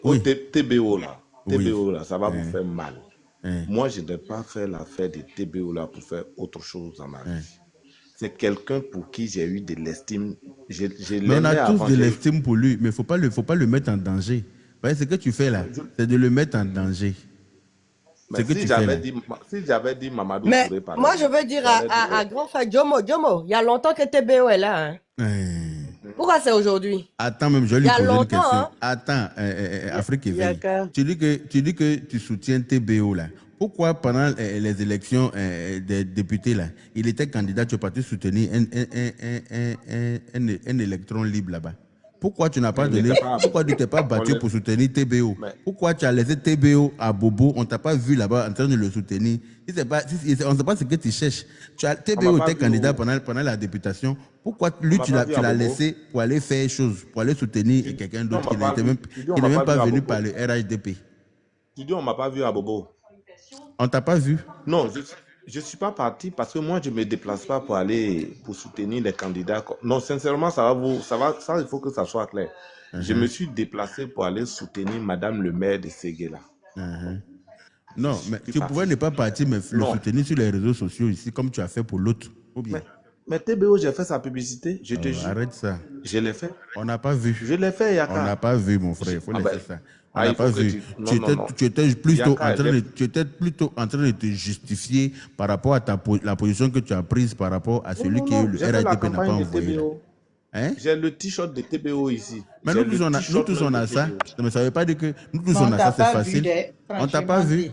Oui. TBO là, Oui. TBO là, ça va vous faire mal. Hein. Moi, je n'ai pas fait l'affaire de TBO là pour faire autre chose dans ma Hein. vie. C'est quelqu'un pour qui j'ai eu de l'estime. Je Mais on a l'aimais tous avant. de l'estime pour lui, mais faut pas le mettre en danger. Parce que ce que tu fais là, c'est de le mettre en danger. Ce Mais que si tu fais là. j'avais dit Mamadou Mais Touré, par moi, je exemple, veux dire j'allais dire, à grand frère Jomo, il y a longtemps que TBO est là. Hein. Pourquoi c'est aujourd'hui? Attends, même, je vais Il lui y a poser une longtemps, question. hein. Attends, Afrique éveille. Yaka. Tu dis que tu soutiens TBO là. Pourquoi pendant les élections des députés là, il était candidat, tu es parti soutenir un électron libre là-bas? Pourquoi tu n'as pas donné, pourquoi tu t'es pas battu pour soutenir TBO? Pourquoi tu as laissé TBO à Bobo? On t'a pas vu là-bas en train de le soutenir. On ne sait pas ce que tu cherches. TBO était candidat pendant la députation. Pourquoi lui, tu l'as laissé pour aller faire chose, pour aller soutenir quelqu'un d'autre qui n'est même pas venu par le RHDP? Tu dis, on ne m'a pas vu à Bobo. On t'a pas vu? Non, je ne suis pas parti parce que moi, je ne me déplace pas pour aller pour soutenir les candidats. Non, sincèrement, ça, il faut que ça soit clair. Je me suis déplacé pour aller soutenir Madame le maire de Séguéla. Non, mais tu pouvais ne pas partir, mais le soutenir sur les réseaux sociaux ici, comme tu as fait pour l'autre. Ou bien? Mais TBO, j'ai fait sa publicité, je te jure. Arrête ça. Je l'ai fait. On n'a pas vu. Je l'ai fait, Yaka. On n'a pas vu, mon frère. Il faut laisser ça. On n'a pas vu. Tu étais plutôt en train de te justifier par rapport à la position que tu as prise par rapport à celui que le RHDP n'a pas envoyé. Hein? J'ai le t-shirt de TBO ici. Mais nous tous on a ça. Mais ça ne veut pas dire que nous tous on a ça, c'est facile. On t'a pas vu.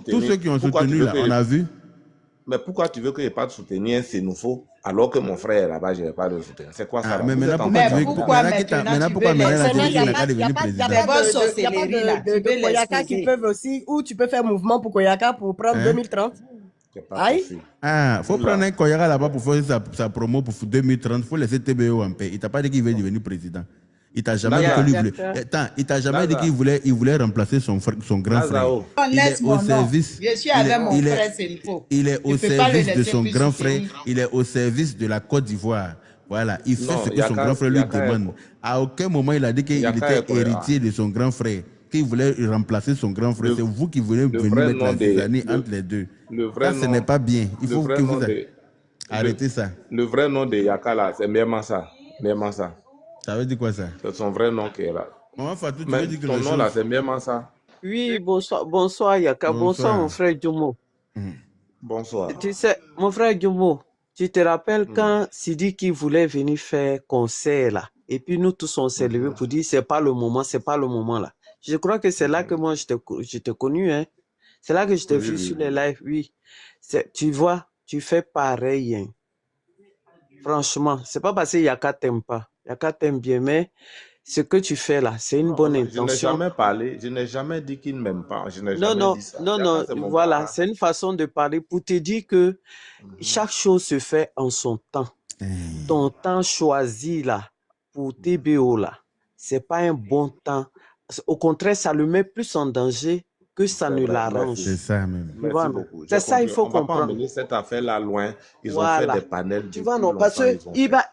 Tous ceux qui ont soutenu là, on a vu. Mais pourquoi tu veux que je ne pas de soutenir un Sénoufo alors que mon frère est là-bas, je ne vais pas le soutenir? C'est quoi ça? Mais maintenant, pourquoi maintenant tu veux qu'il n'a pas devenu président? Il n'y a pas de Koyaka qui peuvent aussi, ou tu peux faire mouvement pour Koyaka pour prendre 2030. Aïe. Ah, faut prendre un Koyaka là-bas pour faire sa promo pour 2030. Il faut laisser TBO en paix. Il t'a pas dit qu'il veut devenir président. Il t'a jamais dit qu'il voulait. Attends, il t'a jamais dit qu'il voulait remplacer son grand frère. Il est au service. Je suis avec mon frère, c'est il faut. Il est au service de son grand frère. Il est au service de la Côte d'Ivoire. Voilà, il fait ce que son grand frère lui demande. À aucun moment il a dit qu'il était héritier de son grand frère, qu'il voulait remplacer son grand frère. C'est vous qui voulez venir mettre la zizanie entre les deux. Ça, ce n'est pas bien. Il faut que vous arrêtez ça. Le vrai nom de Yaka là, c'est Mermansa. Mermansa. Ça veut dire quoi ça? C'est son vrai nom qui est là. Maman Fatou, tu mais veux dire que ton nom là, c'est Mermansa. Oui, bonsoir Yaka, bonsoir mon frère Djomo. Bonsoir. Tu sais, mon frère Djomo, tu te rappelles quand Sidiki voulait venir faire concert là, et puis nous tous on s'est levés pour dire c'est pas le moment là. Je crois que c'est là que moi je t'ai connu, hein. C'est là que je t'ai vu sur les lives, oui. Tu vois, tu fais pareil, hein. Franchement, c'est pas parce que Yaka t'aime pas. Yaka t'aime bien, mais ce que tu fais là, c'est une bonne intention. Je n'ai jamais parlé, je n'ai jamais dit qu'il ne m'aime pas. Je n'ai jamais dit ça. Non, voilà, c'est une façon de parler pour te dire que chaque chose se fait en son temps. Ton temps choisi là, pour TBO là, c'est pas un bon temps. Au contraire, ça le met plus en danger que ça ne l'arrange. C'est ça même. Merci beaucoup. C'est ça, il faut comprendre. On va pas emmener cette affaire-là loin. Ils ont fait des panels. Tu vois, non, parce que il va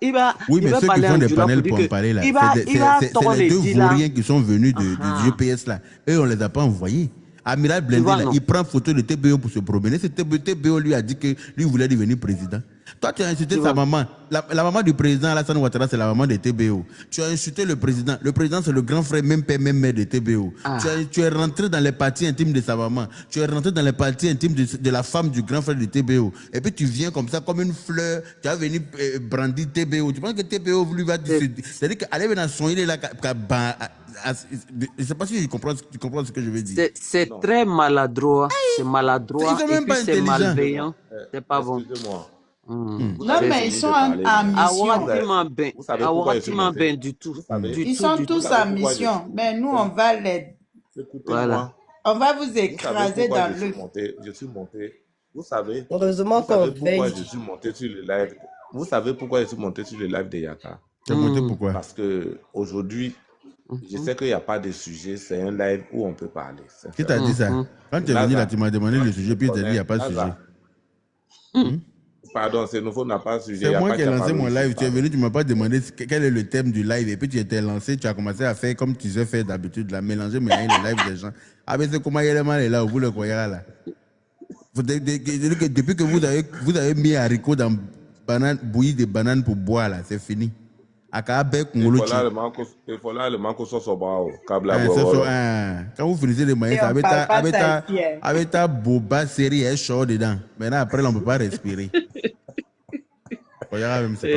oui, mais ceux qui font des panels pour en parler là, c'est les deux vauriens qui sont venus du GPS là. Eux, on les a pas envoyés. Amiral Blendé, là, il prend photo de TBO pour se promener. TBO lui a dit que lui voulait devenir président. Toi, tu as insulté sa maman. La maman du président Alassane Ouattara, c'est la maman de TBO. Tu as insulté le président. Le président, c'est le grand frère, même père, même mère de TBO. Tu es rentré dans les parties intimes de sa maman. Tu es rentré dans les parties intimes de la femme du grand frère de TBO. Et puis tu viens comme ça, comme une fleur. Tu as venu brandir TBO. Tu penses que TBO lui va dire. C'est-à-dire qu'aller dans son île là, je ne sais pas si tu comprends ce que je veux dire. C'est très maladroit. C'est maladroit. Et puis c'est malveillant. C'est pas bon. Excusez-moi. Non, mais ils sont en mission. Du tout. Ils sont tous en mission. Mais nous, on va les... Voilà. On va vous écraser dans le... Je suis monté. Vous savez Heureusement pourquoi je suis monté sur le live. Vous savez pourquoi je suis monté sur le live de Yaka? Tu es monté pourquoi? Parce qu'aujourd'hui, je sais qu'il n'y a pas de sujet, c'est un live où on peut parler. Qui t'a dit ça? Quand tu es venu là, tu m'as demandé le sujet, puis tu as dit qu'il n'y a pas de sujet. Pardon, c'est nouveau, n'a pas sujet. C'est moi qui ai lancé mon live. Tu es venu, tu ne m'as pas demandé quel est le thème du live. Et puis tu étais lancé, tu as commencé à faire comme tu sais faire d'habitude, la mélanger, mais les lives des gens. Ah, mais c'est comment il est mal là, au bout le croyera là. Depuis que vous avez mis haricot dans banane, bouillie de banane pour boire là, c'est fini. Il faut là le manque sur son bras, câble à quand vous finissez les maïs, avec ta boba série, elle chaud dedans. Maintenant, après, on ne peut pas respirer. Koyara, même, c'est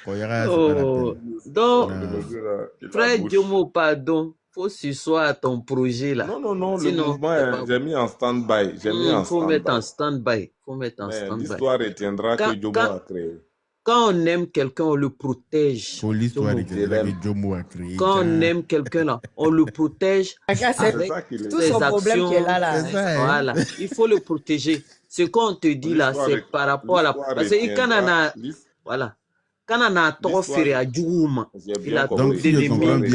pas la peine. Donc, frère Diomo, pardon. Faut s'asseoir à ton projet là. Non, sinon, le mouvement, j'ai mis en stand-by. Faut mettre en stand-by. L'histoire retiendra que Diomo a créé. Quand on aime quelqu'un, on le protège. L'histoire retiendra que Diomo a créé. Quand on aime quelqu'un là, on le protège. C'est tout son problème qui est là. Voilà, il faut le protéger. Ce qu'on te dit là, c'est par rapport à la... Parce que quand on a... Voilà. Quand on a trop fait à Djouma, il a trop d'ennemis.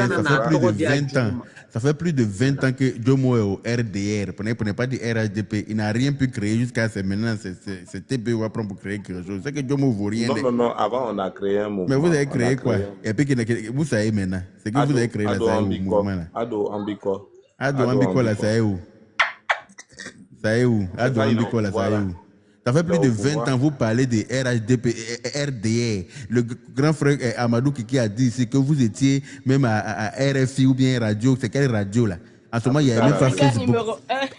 Ça fait plus de 20 ans que Djomo est au RDR. Pour ne pas dire RHDP, il n'a rien pu créer jusqu'à ce maintenant. C'est TPO va prendre pour créer quelque chose. C'est que Djomo ne vaut rien. Non, avant on a créé un mouvement. Mais vous avez créé quoi? Et puis vous savez maintenant. C'est que vous avez créé là, ça mouvement là. Ado Ambiko. Ado Ambiko là, ça est où? Ça est où? Ado Ambiko là, ça est où? Ça fait plus de 20 ans, vous parlez de RHDP, RDR. Le grand frère Amadou Kiki a dit ici que vous étiez même à RFI ou bien radio. C'est quelle radio là? En ce moment, il y a même pas Facebook.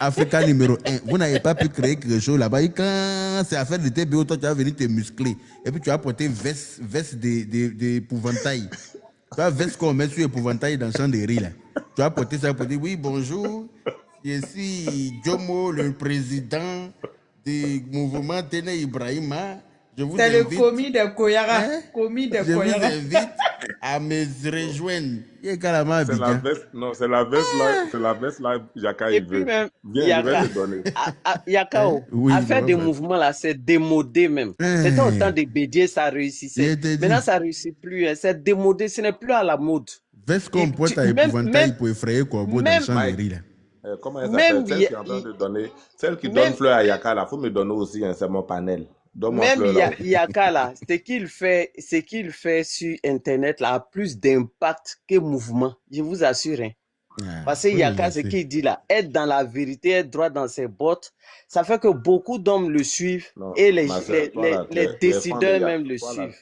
Africa numéro 1. Vous n'avez pas pu créer quelque chose là-bas. Et quand c'est affaire de TBO, toi, tu vas venir te muscler. Et puis tu vas porter veste d'épouvantail. Tu vas veste qu'on met sur épouvantail dans le champ de riz là. Tu vas porter ça pour dire oui, bonjour. Je suis Djomo, le président du mouvement Téné Ibrahima. C'est le commis de Koyara. Je vous invite à me rejoindre. C'est la veste là, Yaka il veut. Viens, je vais te donner. Yakao, à faire des mouvements là, c'est démodé même. C'était au temps des Bédier, ça réussissait. Maintenant, ça ne réussit plus. C'est démodé, ce n'est plus à la mode. Veste qu'on porte à épouvantail pour effrayer Corbeau dans le champ de riz là. Comment elle s'appelle? Celle qui est en train de donner, celle qui donne fleur à Yaka là, il faut me donner aussi un serment panel. Même Yaka là, ce qu'il fait sur Internet là a plus d'impact que mouvement, je vous assure. Hein. Parce que Yaka, ce qu'il dit là, être dans la vérité, être droit dans ses bottes, ça fait que beaucoup d'hommes le suivent et les décideurs même le suivent.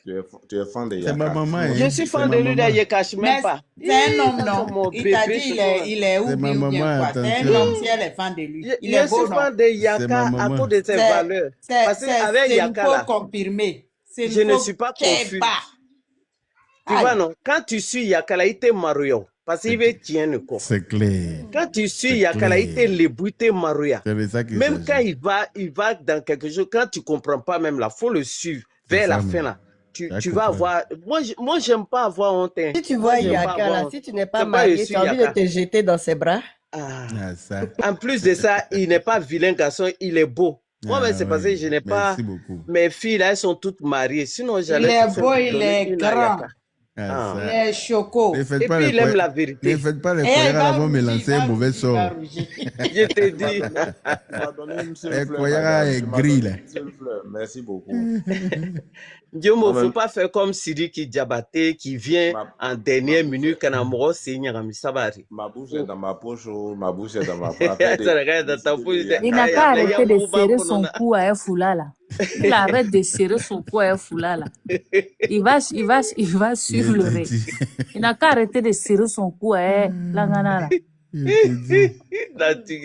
Tu es fan de Yaka. C'est ma maman. Je suis fan de lui, d'ailleurs, cache même pas. C'est un homme, non? Il t'a dit, il est où, bien quoi. C'est un homme, si elle est fan de lui. Je suis fan de Yaka à cause de ses valeurs. Parce qu'avec Yaka là, confirmé. Je ne suis pas confus. Tu vois, non? Quand tu suis Yaka là, il te marouille. Parce qu'il veut tienne quoi. C'est clair. Quand tu suis Yakala, il te l'ébouté marouilla. Même quand il va dans quelque chose, quand tu comprends pas même là, faut le suivre vers la fin là. Tu vas avoir. Moi, j'aime pas avoir honte. Si tu vois Yakala, si tu n'es pas marié, tu as envie de te jeter dans ses bras. En plus de ça, il n'est pas vilain garçon, il est beau. Moi, c'est parce que je n'ai pas. Mes filles là, elles sont toutes mariées. Sinon, j'allais. Il est beau, il est grand. Les chocos. Et puis il aime la vérité. Ne faites pas les croyants avant de me lancer un mauvais sort. Je te dis. Les croyants est gris là. Merci beaucoup. Diomo, il ne faut pas faire comme Sidi qui Diabaté, qui vient en dernière minute quand on a signé à Misabari. Ma bouche est dans ma poche, ma bouche est dans ma poche. Il n'a pas arrêté de serrer son cou à un foulard là. Il arrête de serrer son cou à un foulard là. Il va suivre le reste. Il n'a qu'à arrêter de serrer son cou à un langana là. Il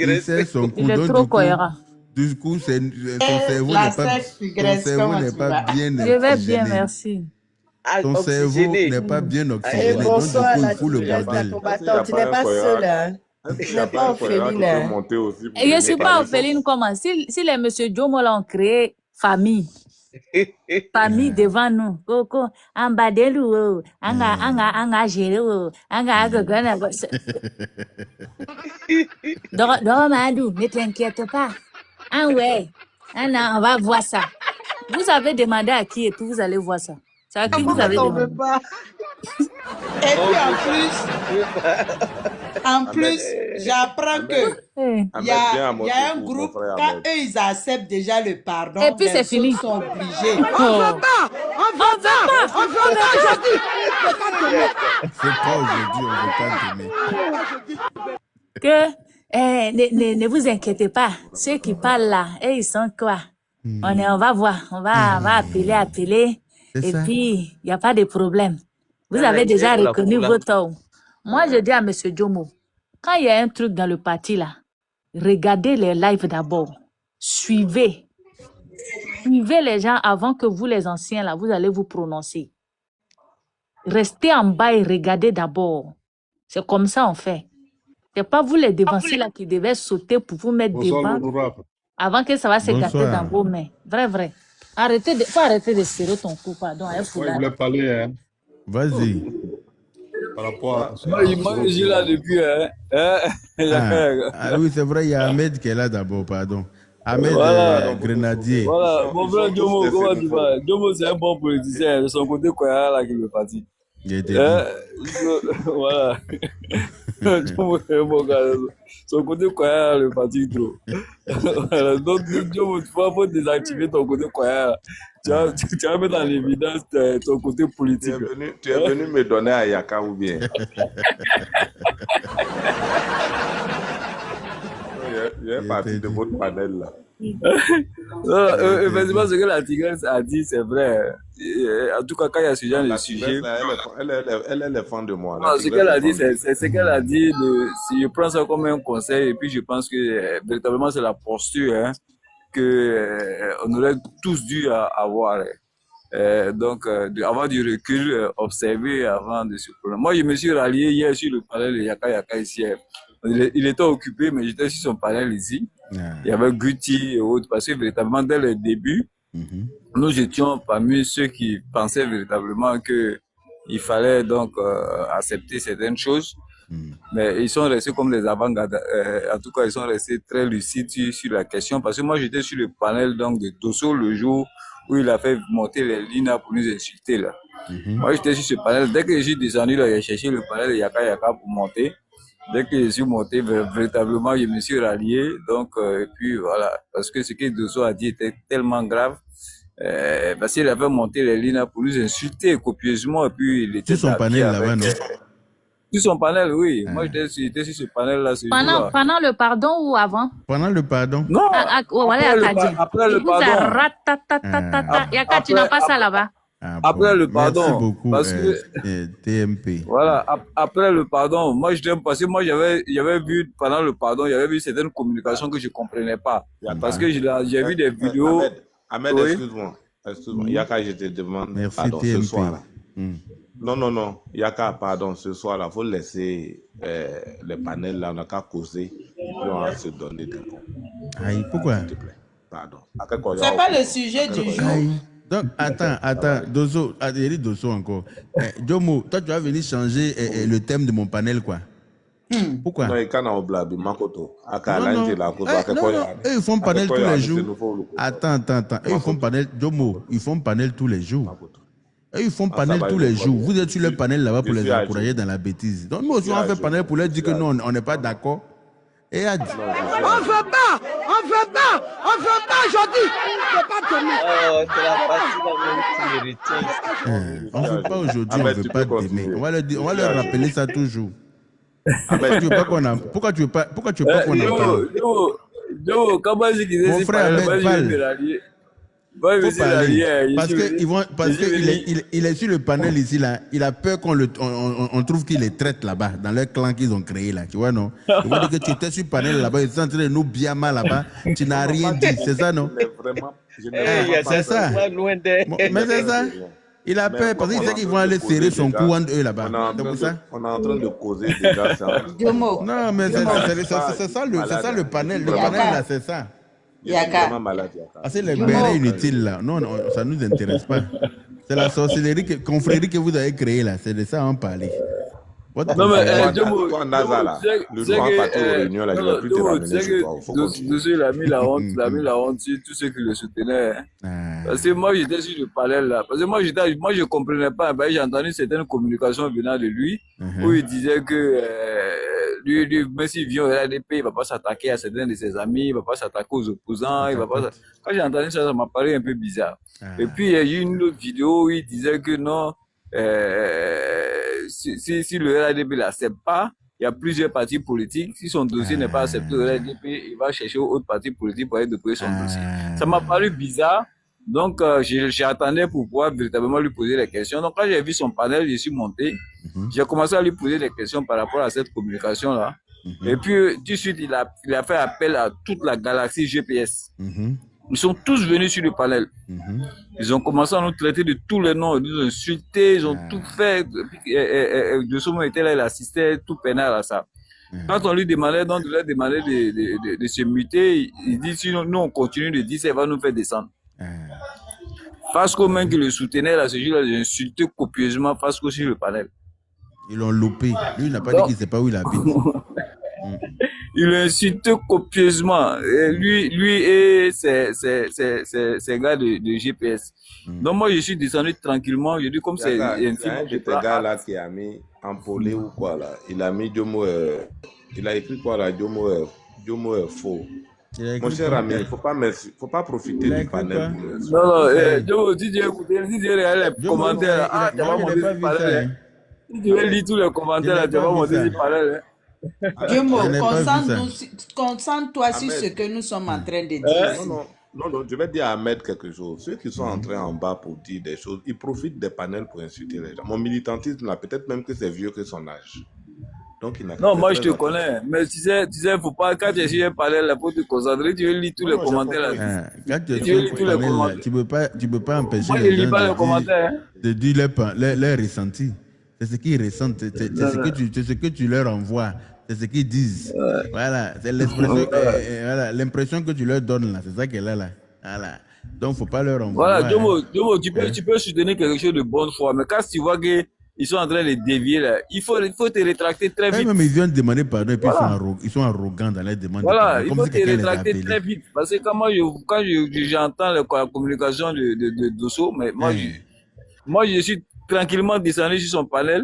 est trop cohérent. Du coup, ton cerveau n'est pas bien. Je vais bien, merci. Ton cerveau n'est pas bien oxygéné. Donc, du coup, il faut le bordel. Tu n'es pas seul, hein? Tu n'es pas orpheline. Et je ne suis pas orpheline comment? Si les monsieur Djomo l'ont créé famille. Famille devant nous. Coco, en bas de l'eau, en géré, donc, Madou, ne t'inquiète pas. Ah ouais, on va voir ça. Vous avez demandé à qui et puis vous allez voir ça. C'est à qui vous avez demandé. Et puis en plus, En plus, j'apprends que il y a un groupe, quand eux, ils acceptent déjà le pardon, et puis c'est fini. Ils sont obligés. On veut pas, je dis. C'est pas aujourd'hui, on veut pas t'aimer. Que ne vous inquiétez pas, ceux qui parlent là, ils sont quoi? On va voir, on va appeler. Et puis, il n'y a pas de problème. Vous avez déjà reconnu votre homme. Moi, je dis à M. Jomo, quand il y a un truc dans le parti là, regardez les lives d'abord. Suivez les gens avant que vous, les anciens là, vous allez vous prononcer. Restez en bas et regardez d'abord. C'est comme ça on fait. C'est pas vous les devanciers là qui devez sauter pour vous mettre devant avant que ça va se gâter dans vos mains. Vrai. Faut arrêter de serrer ton cou, pardon. Je voulais parler, hein. Vas-y. Par rapport à... Moi, je suis là depuis, hein. Oui, c'est vrai, il y a Ahmed qui est là d'abord, pardon. Ahmed Grenadier. Voilà, mon frère Jomo, comment tu vas? Jomo, c'est un bon politicien. De son côté, quoi, là, qui est parti. Voilà. Jomo, c'est un bon gars. Son côté, quoi, le parti trop. Donc, Jomo, il faut désactiver ton côté, quoi. Tu vas mettre en évidence ton côté politique. Tu es venu me donner à Yaka ou bien? Il est parti de votre panel là. Effectivement, ce que la tigresse a dit, c'est vrai. En tout cas, quand il y a ce genre de sujet. Elle est fan de moi. Non, ce qu'elle a dit, c'est qu'elle a dit, si je prends ça comme un conseil, et puis je pense que véritablement c'est la posture hein, qu'on aurait tous dû avoir. Donc, avoir du recul, observer avant de se prononcer. Moi, je me suis rallié hier sur le panel de Yaka ici. Il était occupé, mais j'étais sur son panel ici. Il y avait Guti et autres, parce que véritablement, dès le début, nous étions parmi ceux qui pensaient véritablement que il fallait donc accepter certaines choses. Mais ils sont restés comme des avant-gardes. En tout cas, ils sont restés très lucides sur la question. Parce que moi, j'étais sur le panel donc de Dosso le jour où il a fait monter les lignes pour nous insulter là. Moi, j'étais sur ce panel. Dès que je suis descendu là, j'ai cherché le panel de Yaka pour monter. Dès que je suis monté, véritablement, je me suis rallié. Donc, et puis voilà. Parce que ce que Dosso a dit était tellement grave. Parce qu'il avait monté les lignes pour nous insulter copieusement. Et puis, il était sur son panel là-bas, non? Sur son panel, oui. Moi, j'étais sur ce panel-là. Pendant le pardon ou avant? Pendant le pardon? Non. Après le pardon. Yaka, tu n'as pas ça là-bas? Après le pardon. Merci beaucoup, parce que, TMP. Voilà, après le pardon. Moi, parce que moi, j'avais vu, pendant le pardon, j'avais vu certaines communications que je ne comprenais pas. Parce que j'ai vu des vidéos. Ahmed, oui? Excuse-moi. Yaka, je te demande pardon ce soir-là. Non. Yaka, pardon, ce soir-là, il faut laisser les panels là, on n'a qu'à causer, puis on va se donner des bons. Aïe, pourquoi? S'il te plaît, pardon. C'est pas le sujet du jour. Donc, attends, Dosso, il dit Dosso encore. Jomo, toi, tu vas venir changer le thème de mon panel, quoi. Pourquoi? Non, ils font panel tous les jours. Attends. Ils font panel, Jomo, ils font panel tous les jours. Ils font panel tous les jours. Vous êtes sur le panel là-bas pour les encourager dans la bêtise. Donc, nous aussi, on fait panel pour leur dire que non, on n'est pas d'accord. Et on veut pas, je dis. On veut pas aujourd'hui, on veut pas t'aimer. On va leur rappeler ça toujours. Pourquoi tu veux pas qu'on en parle? Comment je disais, mon frère, parce qu'il est sur le panel ici là, il a peur on trouve qu'il les traite là-bas dans leur clan qu'ils ont créé là, tu vois non? Il m'a dit que tu étais sur le panel là-bas, ils sont en train de nous bien mal là-bas, tu n'as rien dit, c'est ça non? C'est ça. Mais c'est ça. Il a peur parce qu'il sait qu'ils vont aller serrer son cou entre eux là-bas. On est en train de causer déjà ça. Non mais c'est ça le panel, le panel là c'est ça. Yaka. Ah, c'est les bérets inutiles là. Non, ça ne nous intéresse pas. C'est la sorcellerie, confrérie que vous avez créée là. C'est de ça on parle. Non, mais toi, Naza là, le jour en partie aux réunions là, je ne vais plus te ramener chez toi. Il a mis la honte sur tous ceux qui le soutenaient. Parce que moi, j'étais sur le panel là. Parce que moi, je ne comprenais pas. J'ai entendu certaines communications venant de lui où il disait que même s'il vient au RDP, il ne va pas s'attaquer à certains de ses amis, il ne va pas s'attaquer aux opposants. Il va pas... Quand j'ai entendu ça, ça m'a paru un peu bizarre. Et puis, il y a eu une autre vidéo où il disait que non, si le RDP ne l'accepte pas, il y a plusieurs partis politiques. Si son dossier n'est pas accepté au RDP, il va chercher autre parti politique pour aller déposer son dossier. Ça m'a paru bizarre. Donc, j'attendais pour pouvoir véritablement lui poser des questions. Donc, quand j'ai vu son panel, je suis monté. J'ai commencé à lui poser des questions par rapport à cette communication-là. Et puis, tout de suite, il a fait appel à toute la galaxie GPS. Ils sont tous venus sur le panel. Ils ont commencé à nous traiter de tous les noms, ils nous ont insultés, ils ont tout fait. De ce moment, était là, il assistait tout pénal à ça. Quand on lui demandait, donc, de leur demander de se muter, il dit, sinon, nous, on continue de dire, ça va nous faire descendre. Fasco, même qui le soutenait, là, ce jour-là, il a insulté copieusement Fasco sur le panel. Ils l'ont loupé. Lui, il n'a pas dit qu'il ne sait pas où il habite. Il l'a insulté copieusement. Et lui et ses gars de GPS. Donc, moi, je suis descendu tranquillement. Je dis, comme c'est un de tes gars là qui a mis Ampolé ou quoi là. Il a mis Diomo. Il a écrit quoi là? Diomo est faux. Mon cher ami, il ne faut pas profiter du panel. Non, si tu regardes les commentaires, tu vas monter ce panel. Si tu veux lire tous les commentaires, tu vas monter ce panel. Diomo, concentre-toi sur ce que nous sommes en train de dire. Non, je vais dire à Ahmed quelque chose. Ceux qui sont entrés en bas pour dire des choses, ils profitent des panels pour insulter les gens. Mon militantisme, là, peut-être même que c'est vieux que son âge. Donc, non, moi je te connais, mais tu sais, faut pas, quand tu es sur un panel là, pour te concentrer, tu veux lire tous les commentaires là. Quand tu es sur un panel là, tu peux pas empêcher les gens de dire leurs ressentis. C'est ce qu'ils ressentent, c'est ce que tu leur envoies, c'est ce qu'ils disent. Voilà, c'est l'impression que tu leur donnes là, c'est ça qu'elle a là. Voilà. Donc, faut pas leur envoyer. Voilà, Diomo, tu peux soutenir quelque chose de bonne foi, mais quand tu vois que ils sont en train de dévier là. Il faut te rétracter très vite. Même ils viennent demander pardon et puis ils sont arrogants dans les demandes. Voilà, il faut te rétracter très vite. Parce que quand j'entends la communication de Dosso, mais moi je suis tranquillement descendu sur son panel.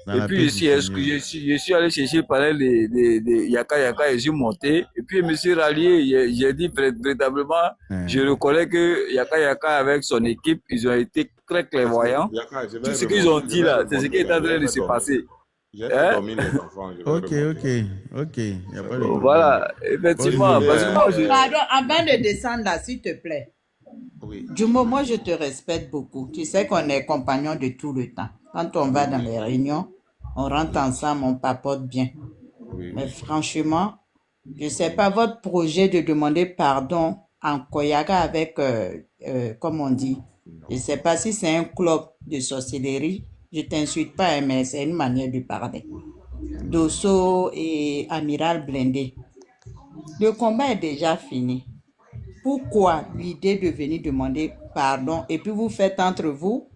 Et puis je suis allé chercher le panel de Yaka et je suis monté. Et puis M. Rallier, j'ai dit véritablement, je reconnais que Yaka avec son équipe, ils ont été très clairvoyants. Tout ce qu'ils ont dit là, c'est ce qui est en train de se passer. Ok. Voilà, effectivement. Pardon, avant de descendre là, s'il te plaît. Diomo, moi je te respecte beaucoup. Tu sais qu'on est compagnons de tout le temps. Quand on va dans les réunions, on rentre ensemble, on papote bien. Mais franchement, je ne sais pas votre projet de demander pardon en Koyaka avec, comme on dit, je ne sais pas si c'est un club de sorcellerie. Je ne t'insulte pas, mais c'est une manière de parler. Dosso et Amiral Blindé. Le combat est déjà fini. Pourquoi l'idée de venir demander pardon et puis vous faites entre vous?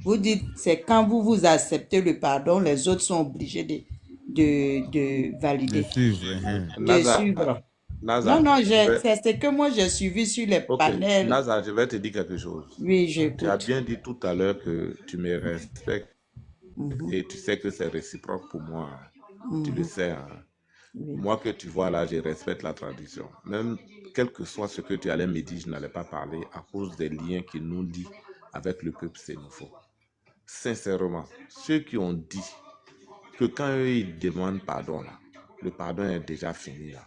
Vous dites, c'est quand vous acceptez le pardon, les autres sont obligés de valider. De suivre. Non, c'est ce que moi j'ai suivi sur les panels. Naza, je vais te dire quelque chose. Oui, j'écoute. Tu as bien dit tout à l'heure que tu me respectes et tu sais que c'est réciproque pour moi. Tu le sais. Hein. Moi que tu vois là, je respecte la tradition. Même quel que soit ce que tu allais me dire, je n'allais pas parler à cause des liens qui nous lient avec le peuple sénophone. Sincèrement, ceux qui ont dit que quand eux ils demandent pardon là, le pardon est déjà fini là.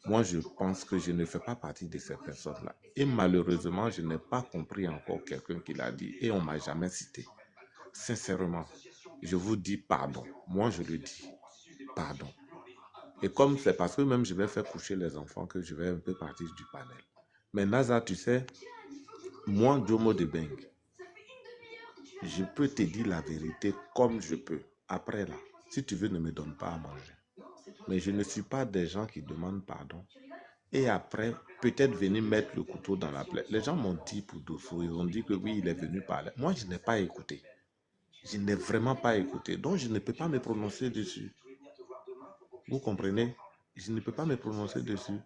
Moi je pense que je ne fais pas partie de ces personnes là. Et malheureusement, je n'ai pas compris encore quelqu'un qui l'a dit et on ne m'a jamais cité. Sincèrement, je vous dis pardon. Moi je le dis. Pardon. Et comme c'est parce que même je vais faire coucher les enfants que je vais un peu partir du panel. Mais Naza, tu sais, moi, Diomo de Beng, je peux te dire la vérité comme je peux. Après là, si tu veux, ne me donne pas à manger. Mais je ne suis pas des gens qui demandent pardon. Et après, peut-être venir mettre le couteau dans la plaie. Les gens m'ont dit pour Dosso, ils ont dit que oui, il est venu parler. Moi, je n'ai pas écouté. Je n'ai vraiment pas écouté. Donc, je ne peux pas me prononcer dessus. Vous comprenez? Je ne peux pas me prononcer dessus.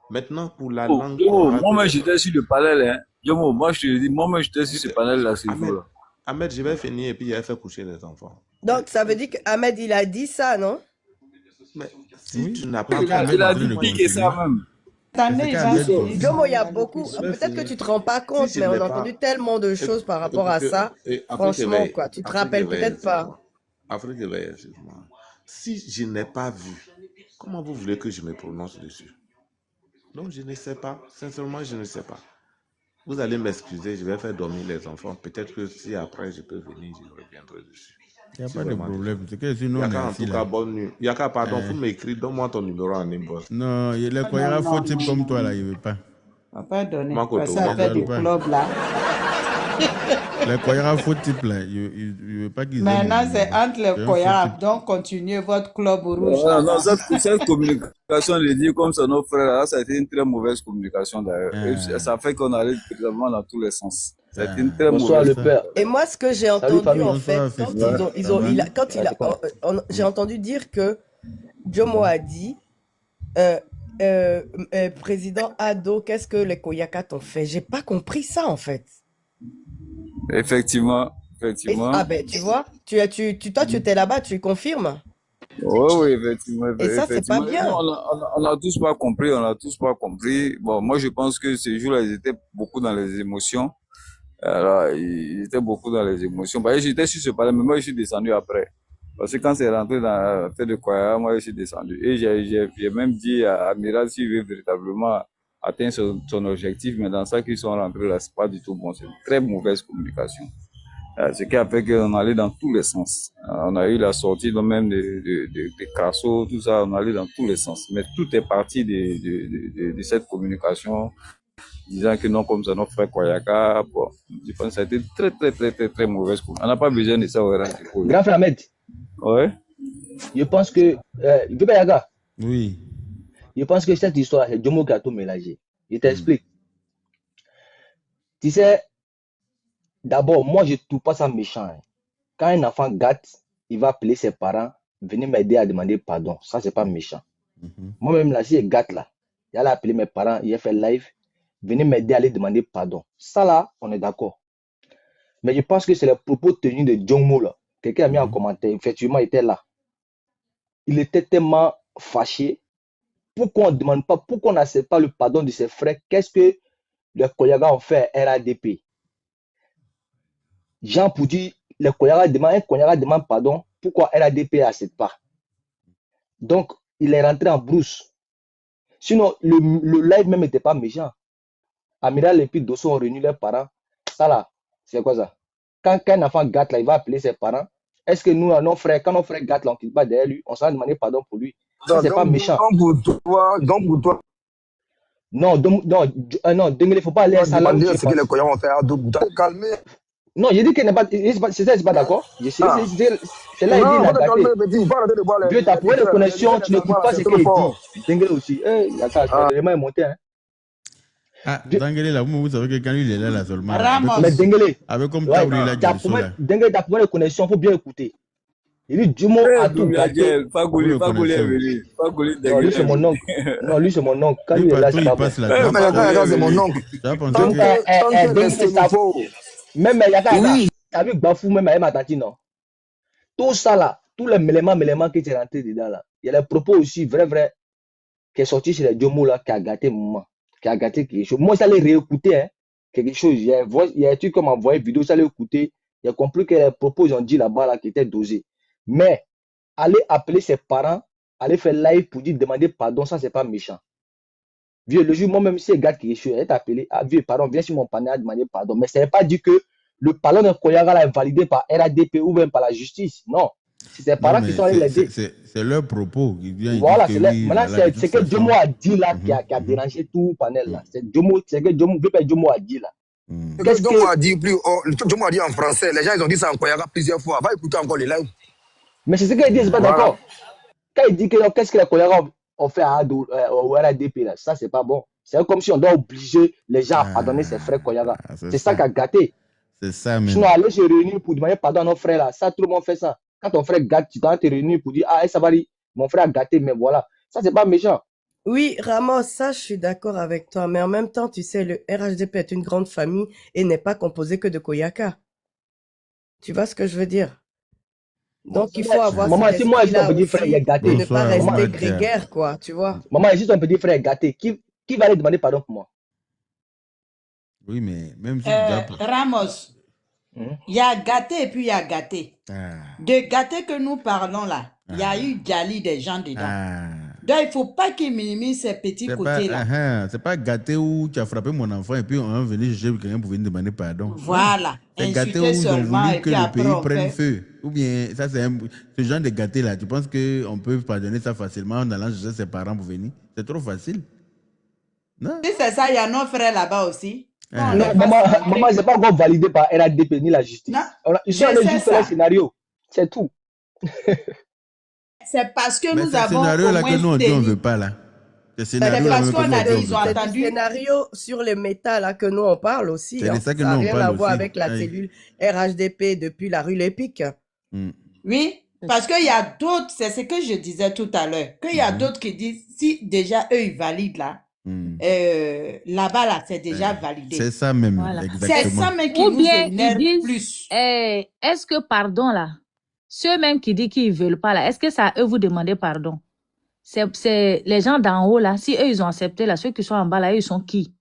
Maintenant, pour la langue... Moi, j'étais sur le panel. Hein. Moi, je te dis, moi, j'étais sur ce panel-là. Ahmed, je vais finir et puis il va faire coucher les enfants. Donc, ça veut dire qu'Ahmed, il a dit ça, non? Mais si tu n'as Il pas... a dit piquer ça même. Jomo, il y a beaucoup. Peut-être que tu te rends pas compte, mais on a entendu tellement de choses par rapport à ça. Franchement, quoi. Tu te rappelles peut-être pas. Afrique éveillée, excuse-moi. Si je n'ai pas vu, comment vous voulez que je me prononce dessus? Donc, je ne sais pas. Sincèrement, je ne sais pas. Vous allez m'excuser, je vais faire dormir les enfants. Peut-être que si après je peux venir, je reviendrai dessus. Il n'y a pas de problème. C'est que sinon, Yaka, en tout cas, bonne nuit. Yaka, pardon, vous m'écrivez, donne-moi ton numéro en inbox. Non, il y a faux type comme toi là, il ne veut pas. On va pas donner. Ça fait du club là. Les Koyara faux type là, il ne veut pas qu'ils. Maintenant, c'est entre les Koyara. Donc, continuez votre club rouge. Non, cette communication, je dis comme ça, nos frères, là, ça a été une très mauvaise communication d'ailleurs. Ça fait qu'on allait vraiment dans tous les sens. Ça a été une très mauvaise. Et moi, ce que j'ai entendu en fait, j'ai entendu dire que Jomo a dit, président Ado, qu'est-ce que les Koyaka t'ont fait? J'ai pas compris ça en fait. Effectivement. Ah ben, tu vois, toi, tu étais là-bas, tu confirmes? Oui, effectivement. Et ça, c'est pas bien. On n'a tous pas compris, Bon, moi, je pense que ce jour-là, ils étaient beaucoup dans les émotions. Alors, ils étaient beaucoup dans les émotions. Bah, j'étais sur ce palais, mais moi, je suis descendu après. Parce que quand c'est rentré dans la fête de Kwaya, moi, je suis descendu. Et j'ai même dit à Amiral s'il veut véritablement atteindre son objectif, mais dans ça qu'ils sont rentrés là, c'est pas du tout bon. C'est une très mauvaise communication. Ce qui a fait qu'on allait dans tous les sens. On a eu la sortie même de Crasso, tout ça, on allait dans tous les sens. Mais tout est parti de cette communication, disant que non, comme ça, notre frère Koyaka, bon, je pense que ça a été très mauvaise. On n'a pas besoin de ça au RH. Grand frère Ahmed. Ouais. Je pense que, Yaga. Oui. Je pense que cette histoire, c'est Jomo qui a tout mélangé. Je t'explique. Tu sais, d'abord, moi, je ne trouve pas ça méchant. Quand un enfant gâte, il va appeler ses parents, venir m'aider à demander pardon. Ça, c'est pas méchant. Moi-même, là, si je gâte là, il a appelé mes parents, il a fait live, venez m'aider à aller demander pardon. Ça, là, on est d'accord. Mais je pense que c'est le propos tenu de Jomo, là. Quelqu'un a mis en commentaire, effectivement, il était là. Il était tellement fâché. Pourquoi on ne demande pas, pourquoi on n'accepte pas le pardon de ses frères? Qu'est-ce que les Koyaga ont fait à RADP? Jean pour dire, les Koyaga demande pardon, pourquoi RADP n'accepte pas? Donc, il est rentré en brousse. Sinon, le live même n'était pas méchant. Amiral et puis Dosso ont réuni leurs parents. Ça là, c'est quoi ça? Quand un enfant gâte là, il va appeler ses parents. Est-ce que nous, nos frères, quand nos frères gâtent là, on ne quitte pas derrière lui, on s'en demander pardon pour lui? Ça, c'est pas méchant. Donc pour toi. Non, il ne faut pas aller à ça là. Ce que les Koyas ont fait à Dobouta. Calmer. Non, j'ai dit qu'il n'est pas. C'est pas d'accord. C'est là, il dit la Dieu t'a prouvé les connexions, tu n'écoutes pas ce qu'il dit. Dengue aussi. Il y a carrément monté. Ah, Dengele là, vous savez que quand il est là seulement. Mais Dengele. Avec comme Taouli là, Dengele, t'as prouvé les connexions, il faut bien écouter. Il dit Jumo a tout gâté. Fagoli lui c'est mon oncle. Non, lui c'est mon oncle. Quand il est là, c'est pas c'est mon oncle. Même Yaka, t'as vu Bafou, même avec ma tante, non? Tout ça là, tous les éléments qui étaient rentrés dedans là. Il y a les propos aussi, vrai, qui est sorti chez les Jomo là, qui a gâté moment, qui a gâté quelque chose. Moi, ça allait réécouter, hein, quelque chose. Il y a un truc comme envoyé vidéo, ça allait écouter. Il a compris que les propos, ils ont dit là-bas là, qui étaient dosés. Mais, aller appeler ses parents, aller faire live pour dire, demander pardon, ça, c'est pas méchant. Vieux, le jour, moi-même, si un gars qui est appelé, ah, vieux, pardon, viens sur mon panel à demander pardon. Mais ça ne veut pas dire que le pardon de Koyaga est validé par RADP ou même par la justice. Non. C'est ses parents qui sont allés l'aider. C'est leur propos. Voilà, maintenant, c'est que Jomo a dit là qui a dérangé tout le panel là. C'est que Jomo a dit là. Qu'est-ce que Jomo a dit Jomo a dit en français. Les gens, ils ont dit ça en Koyaga plusieurs fois. Va écouter encore les lives. Mais c'est ce qu'il dit, c'est pas d'accord. Quand il dit que qu'est-ce que les Koyaga ont fait au RADP là, ça c'est pas bon. C'est comme si on doit obliger les gens à pardonner ses frères Koyaga. C'est ça qui a gâté. C'est ça même. Sinon, aller se réunir pour demander pardon à nos frères là, ça tout le monde fait ça. Quand ton frère gâte, tu dois te réunir pour dire ah ça va dire mon frère a gâté, mais voilà. Ça c'est pas méchant. Oui, Ramos, ça je suis d'accord avec toi, mais en même temps, tu sais, le RHDP est une grande famille et n'est pas composé que de Koyaka. Tu vois ce que je veux dire? Donc, il faut avoir maman, cet si moi, esprit-là ton petit frère, il est aussi, gâté. de ne pas Bonsoir, rester Nadia. grégaire, quoi, tu vois. Maman, si ton petit frère est gâté, qui va aller demander pardon pour moi? Oui, mais même si tu dois... Ramos, il y a gâté et puis il y a gâté. De gâté que nous parlons là, il y a eu Djali des gens dedans. Donc, il ne faut pas qu'ils minimisent ces petits côtés-là. C'est pas gâté où tu as frappé mon enfant et puis on est venu chercher quelqu'un pour venir demander pardon. Voilà. C'est gâté où ils ont voulu que le pays prenne feu. Ou bien, ça c'est ce genre de gâté-là. Tu penses qu'on peut pardonner ça facilement en allant chercher ses parents pour venir? C'est trop facile. Non. Si c'est ça, il y a nos frères là-bas aussi. Non, maman, c'est pas encore validé par RADP ni la justice. Non, ils sont allés juste faire un scénario. C'est tout. C'est parce que mais nous avons. C'est scénario là que nous on dit on veut pas là. C'est parce qu'on a dit, ils ont entendu. Le scénario sur les méta là que nous on parle aussi. C'est ça que n'a nous on rien parle à voir aussi. avec la cellule RHDP depuis la rue Lépic. Oui, parce qu'il y a d'autres, c'est ce que je disais tout à l'heure, qu'il y a d'autres qui disent, si déjà eux ils valident là, là-bas là, c'est déjà validé. C'est ça même, exactement. C'est ça même qui Ou nous bien énerve ils disent, plus. Est-ce que pardon là, ceux même qui disent qu'ils ne veulent pas là, est-ce que ça eux vous demandez pardon? C'est les gens d'en haut là, si eux ils ont accepté là, ceux qui sont en bas là, eux, ils sont qui?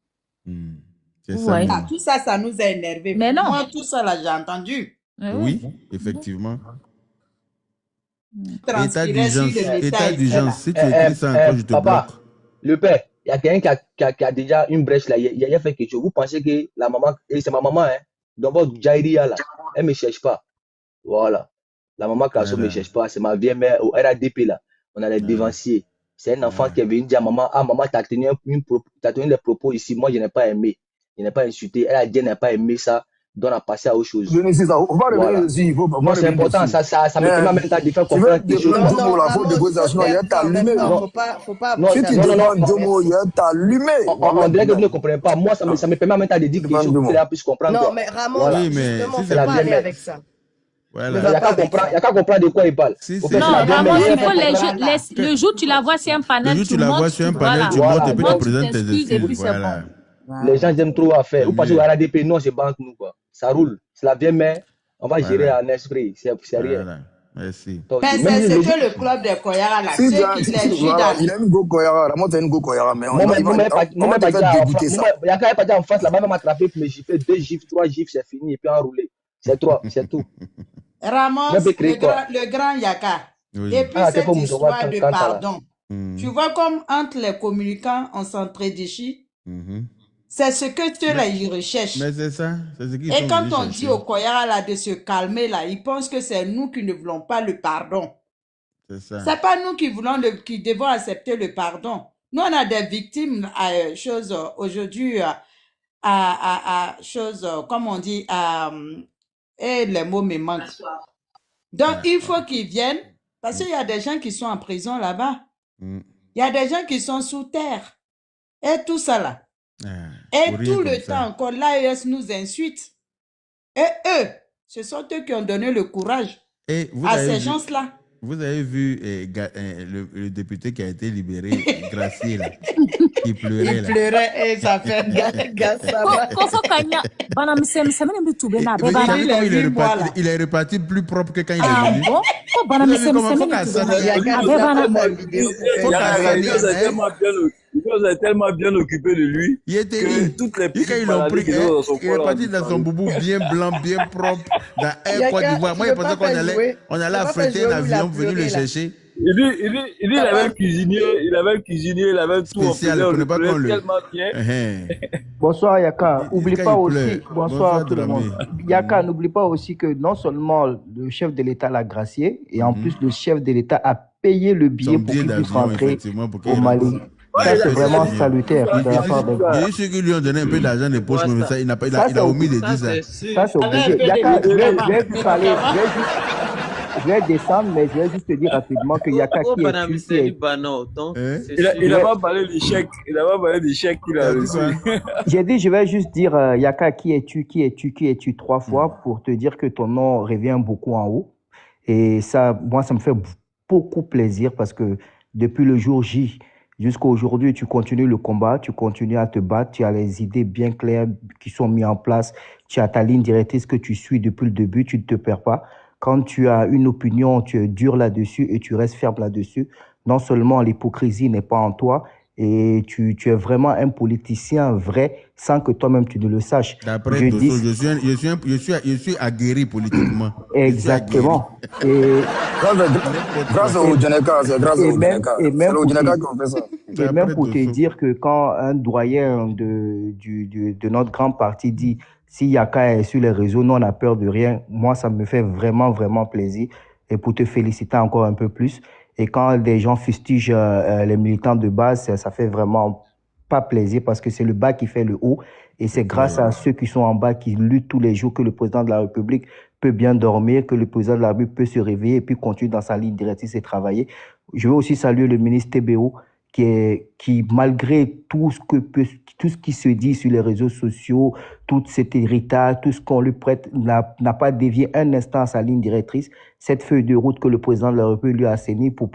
Ça, tout ça, ça nous a énervé. Mais non. Moi, tout ça là, j'ai entendu. Oui, effectivement. État d'urgence. Si tu écris ça encore, je te papa, bloque. Le père, il y a quelqu'un qui a déjà une brèche là. Il a fait quelque chose. Vous pensez que la maman, et c'est ma maman, hein, dans votre Jairia là, elle ne me cherche pas. Voilà. La maman Kasso ne me cherche pas. C'est ma vieille mère au RADP là. On a les dévanciers. C'est un enfant qui est venu dire à maman, maman, tu as tenu des propos ici. Moi, je n'ai pas aimé. Je n'ai pas insulté. Elle a dit, elle n'a pas aimé ça. Donc, on a passé à autre chose. Voilà. Moi, c'est important. Ça me permet en même temps de faire comprendre quelque chose. Non, si tu demandes Jomo, il est allumé. On dirait que vous ne comprenez pas. Moi, ça me permet en même temps de dire quelque chose pour que les puissent comprendre. Non, mais Ramon, justement, c'est pas aller avec ça. Voilà. Il n'y a qu'à comprendre de quoi il parle. Non, Ramon, il faut le jour tu la vois sur un panel. Le jour tu la vois sur un panel, tu montes et puis tu présentes tes excuses. Voilà. Les gens aiment trop à faire. Vous pensez au RADP, non, c'est banque, nous, quoi. Ça roule. C'est la vieille mère. On va gérer en esprit. C'est rien. Voilà. Merci. Mais c'est que le club de Koyara, là, ceux qui les gident. Il a une go Koyara. Ramon, c'est une go Koyara. Mais on va pas dégoûter ça. Il y a quand même en face, là-bas, va m'attraper pour me gifler. 2 gifs, 3 gifs, c'est fini. Et puis enrouler. C'est tout. Ramos, le grand Yaka. Oui. Et puis cette histoire de pardon. Tu vois comme entre les communicants, on s'entre-déchire. C'est ce que ceux-là, ils recherchent. Mais c'est ça. Et quand on dit au Koyara là, de se calmer, là, ils pensent que c'est nous qui ne voulons pas le pardon. C'est ça. C'est pas nous qui devons accepter le pardon. Nous, on a des victimes à choses aujourd'hui, à choses, comme on dit, et les mots me manquent. Donc, il faut qu'ils viennent, parce qu'il y a des gens qui sont en prison là-bas. Il y a des gens qui sont sous terre. Et tout ça là. Et tout le temps encore, l'AES nous insulte. Et eux, ce sont eux qui ont donné le courage à ces gens-là. Vous avez vu le député qui a été libéré, Gracier, là, qui pleurait. Il pleurait et ça fait il est reparti plus propre que quand il est venu. Vous avez tellement bien occupé de lui. Il était toutes les quand ils l'ont pris, il est parti dans son boubou bien blanc, bien propre, dans Air Côte d'Ivoire. Moi, je pensais qu'on allait affréter un avion pour venir le chercher. Il avait un cuisinier, il avait tout spécial, on le tellement bien. Bonsoir Yaka, oublie pas aussi, bonsoir tout le monde. Yaka, n'oublie pas aussi que non seulement le chef de l'État l'a gracié, et en plus le chef de l'État a payé le billet pour qu'il puisse rentrer au Mali. Ça, c'est vraiment salutaire de la part des gars. Il y a ceux qui lui ont donné un peu d'argent de poche, mais ça, il a omis de dire ça. Ça, c'est obligé. Yaka, je vais descendre, mais je vais juste te dire rapidement que Yaka qui est il a pas parlé du chèque. Il a pas parlé du chèque qu'il a reçu. J'ai dit, je vais juste dire Yaka qui es-tu 3 fois pour te dire que ton nom revient beaucoup en haut. Et ça, moi, ça me fait beaucoup plaisir parce que depuis le jour J jusqu'à aujourd'hui, tu continues le combat, tu continues à te battre, tu as les idées bien claires qui sont mises en place, tu as ta ligne directrice que tu suis depuis le début, tu ne te perds pas. Quand tu as une opinion, tu es dur là-dessus et tu restes ferme là-dessus. Non seulement l'hypocrisie n'est pas en toi, et tu es vraiment un politicien vrai sans que toi-même tu ne le saches. D'après Dosso, je suis aguerri politiquement. Exactement. Grâce au Djeneka, c'est grâce au Djeneka. C'est au Djeneka qu'on fait ça. Et même pour te dire que quand un doyen de notre grand parti dit si Yaka est sur les réseaux, nous on n'a peur de rien, moi ça me fait vraiment, vraiment plaisir. Et pour te féliciter encore un peu plus. Et quand des gens fustigent les militants de base, ça fait vraiment pas plaisir parce que c'est le bas qui fait le haut. Et c'est grâce à ceux qui sont en bas, qui luttent tous les jours, que le président de la République peut bien dormir, que le président de la République peut se réveiller et puis continuer dans sa ligne directrice et travailler. Je veux aussi saluer le ministre TBO qui malgré tout ce qui se dit sur les réseaux sociaux, tout cet héritage, tout ce qu'on lui prête, n'a pas dévié un instant à sa ligne directrice. Cette feuille de route que le président de la République lui a assignée pour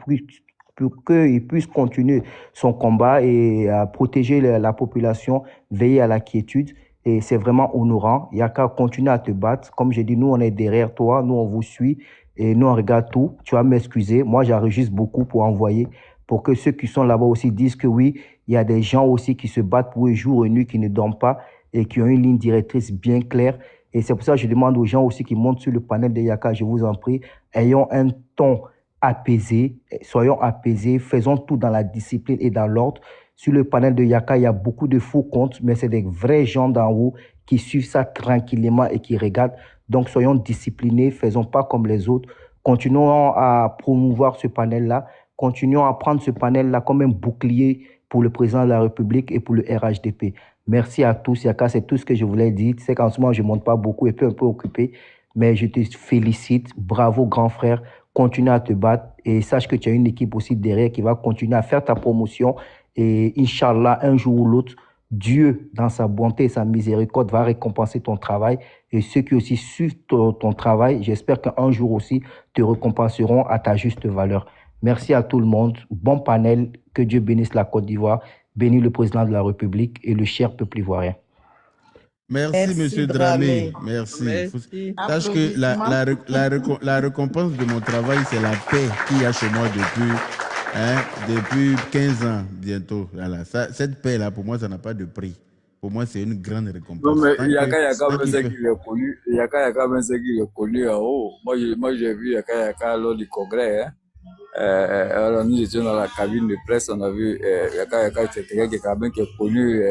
qu'il puisse continuer son combat et à protéger la population, veiller à la quiétude. Et c'est vraiment honorant. Il n'y a qu'à continuer à te battre. Comme j'ai dit, nous, on est derrière toi, nous, on vous suit et nous, on regarde tout. Tu vas m'excuser. Moi, j'enregistre beaucoup pour envoyer, pour que ceux qui sont là-bas aussi disent que oui, il y a des gens aussi qui se battent pour eux jour et nuit, qui ne dorment pas et qui ont une ligne directrice bien claire. Et c'est pour ça que je demande aux gens aussi qui montent sur le panel de Yaka, je vous en prie, ayons un ton apaisé, soyons apaisés, faisons tout dans la discipline et dans l'ordre. Sur le panel de Yaka, il y a beaucoup de faux comptes, mais c'est des vrais gens d'en haut qui suivent ça tranquillement et qui regardent. Donc, soyons disciplinés, faisons pas comme les autres. Continuons à promouvoir ce panel-là. Continuons à prendre ce panel-là comme un bouclier pour le président de la République et pour le RHDP. Merci à tous. Yaka, c'est tout ce que je voulais dire. Tu sais qu'en ce moment, je ne monte pas beaucoup et un peu occupé, mais je te félicite. Bravo, grand frère. Continue à te battre et sache que tu as une équipe aussi derrière qui va continuer à faire ta promotion. Et Inch'Allah, un jour ou l'autre, Dieu, dans sa bonté et sa miséricorde, va récompenser ton travail. Et ceux qui aussi suivent ton travail, j'espère qu'un jour aussi, te récompenseront à ta juste valeur. Merci à tout le monde. Bon panel. Que Dieu bénisse la Côte d'Ivoire, bénisse le président de la République et le cher peuple ivoirien. Merci, Monsieur Dramé. Merci. Sache que la récompense de mon travail, c'est la paix qu'il y a chez moi depuis 15 ans bientôt. Voilà. Cette paix-là, pour moi, ça n'a pas de prix. Pour moi, c'est une grande récompense. Non, mais Yaka même c'est qu'il est connu. Yaka même c'est qu'il est connu en haut. Moi, j'ai vu Yaka lors du congrès. Alors, nous étions dans la cabine de presse, on a vu Yaka, c'est quelqu'un qui est connu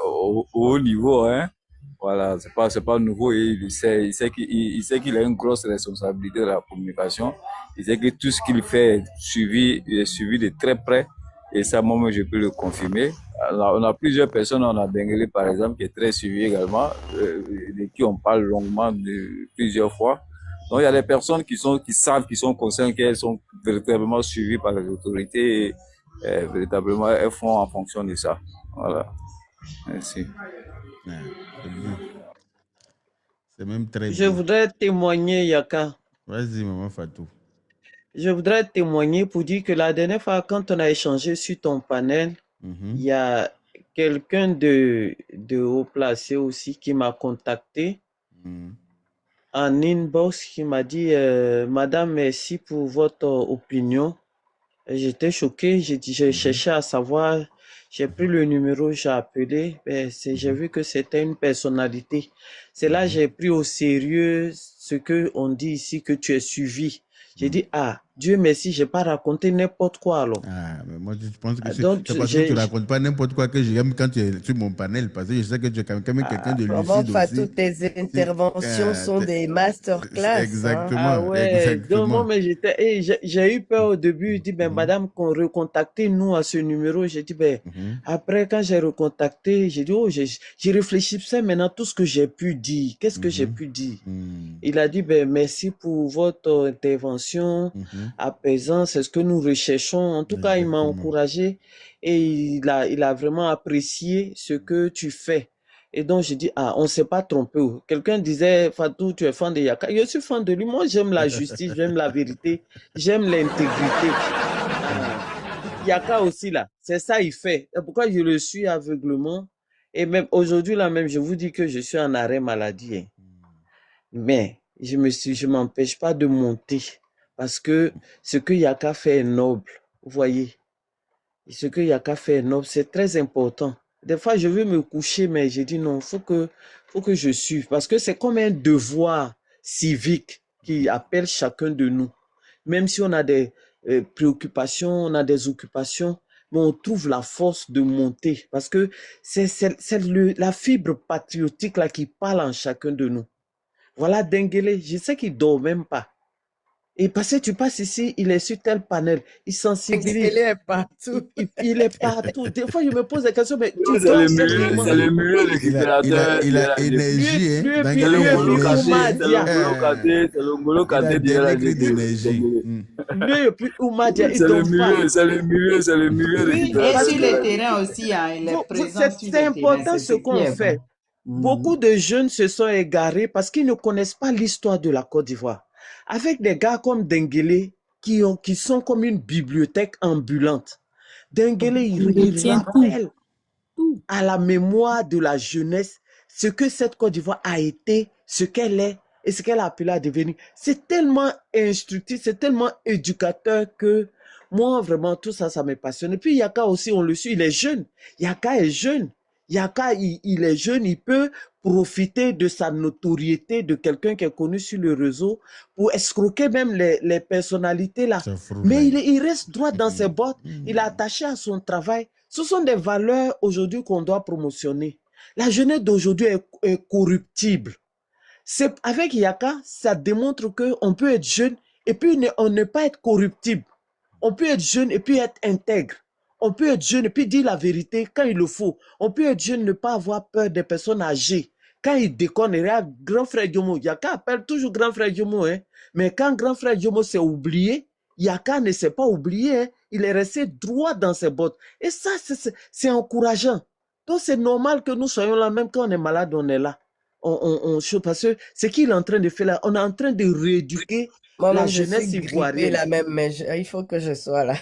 au haut niveau. Hein. Voilà, c'est pas nouveau et il sait qu'il a une grosse responsabilité de la communication. Il sait que tout ce qu'il fait il est suivi de très près. Et ça, moi, je peux le confirmer. Alors, on a plusieurs personnes, on a Benguele, par exemple, qui est très suivi également, de qui on parle longuement plusieurs fois. Donc, il y a des personnes qui savent, qui sont conscientes qu'elles sont véritablement suivies par les autorités et véritablement, elles font en fonction de ça. Voilà. Merci. C'est même très bien. Je voudrais témoigner, Yaka. Vas-y, maman Fatou. Je voudrais témoigner pour dire que la dernière fois, quand on a échangé sur ton panel, il y a quelqu'un de haut placé aussi qui m'a contacté en inbox, qui m'a dit Madame, merci pour votre opinion. J'étais choqué, j'ai cherché à savoir, j'ai pris le numéro, j'ai appelé, j'ai vu que c'était une personnalité. C'est là que j'ai pris au sérieux ce qu'on dit ici, que tu es suivi. J'ai dit, Dieu merci, je n'ai pas raconté n'importe quoi alors. Mais moi, je pense que c'est parce que tu ne racontes pas n'importe quoi que j'aime quand tu es sur mon panel, parce que je sais que tu es quand même quelqu'un de lucide aussi. Toutes tes interventions sont des masterclass. Exactement. Donc, moi, j'ai eu peur au début. Je dis, madame, qu'on recontacte nous à ce numéro. J'ai dit, après, quand j'ai recontacté, j'ai dit, j'ai réfléchissais maintenant tout ce que j'ai pu dire. Qu'est-ce que j'ai pu dire? Il a dit, merci pour votre intervention. Apaisant, c'est ce que nous recherchons. En tout cas, il m'a encouragé et il a vraiment apprécié ce que tu fais. Et donc, je dis, on ne s'est pas trompé. Quelqu'un disait, Fatou, tu es fan de Yaka. Je suis fan de lui. Moi, j'aime la justice, j'aime la vérité, j'aime l'intégrité. Yaka aussi, là, c'est ça, il fait. Et pourquoi je le suis aveuglement? Et même aujourd'hui, là, même, je vous dis que je suis en arrêt maladie. Mais je m'empêche pas de monter. Parce que ce que Yaka fait est noble. Vous voyez? Ce que Yaka fait est noble, c'est très important. Des fois, je veux me coucher, mais j'ai dit non, faut que je suive. Parce que c'est comme un devoir civique qui appelle chacun de nous. Même si on a des préoccupations, on a des occupations, mais on trouve la force de monter. Parce que c'est la fibre patriotique là qui parle en chacun de nous. Voilà Dengele, je sais qu'il ne dort même pas. Et parce que tu passes ici, il est sur tel panel, il sensibilise. Il est partout. Il est partout. Des fois, je me pose des questions, mais tu C'est dors le milieu récupérateur. Il a énergie, hein. C'est le Ngolo Kanté d'énergie. Lui et puis Oumadia, il dort pas. C'est le milieu récupérateur. Et sur le terrain aussi, hein, il est présent sur le terrain. C'est important ce qu'on fait. Beaucoup de jeunes se sont égarés parce qu'ils ne connaissent pas l'histoire de la Côte d'Ivoire. Avec des gars comme Dengele qui sont comme une bibliothèque ambulante. Dengele, il rappelle à la mémoire de la jeunesse ce que cette Côte d'Ivoire a été, ce qu'elle est et ce qu'elle a appelé à devenir. C'est tellement instructif, c'est tellement éducateur que moi, vraiment, tout ça, ça me passionne. Et puis Yaka aussi, on le suit, il est jeune. Yaka est jeune. Yaka, il est jeune, il peut profiter de sa notoriété de quelqu'un qui est connu sur le réseau pour escroquer même les personnalités là. Mais il reste droit dans ses bottes, il est attaché à son travail. Ce sont des valeurs aujourd'hui qu'on doit promotionner. La jeunesse d'aujourd'hui est corruptible. Avec Yaka, ça démontre qu'on peut être jeune et puis on ne pas être corruptible. On peut être jeune et puis être intègre. On peut être jeune et puis dire la vérité quand il le faut. On peut être jeune et ne pas avoir peur des personnes âgées. Quand il déconne, regarde, grand frère Diomo, Yaka appelle toujours grand frère Diomo. Hein. Mais quand grand frère Diomo s'est oublié, Yaka ne s'est pas oublié. Hein. Il est resté droit dans ses bottes. Et ça, c'est encourageant. Donc c'est normal que nous soyons là, même quand on est malade, on est là. Parce que ce qu'il est en train de faire là, on est en train de rééduquer la jeunesse ivoirienne. Là même, mais il faut que je sois là.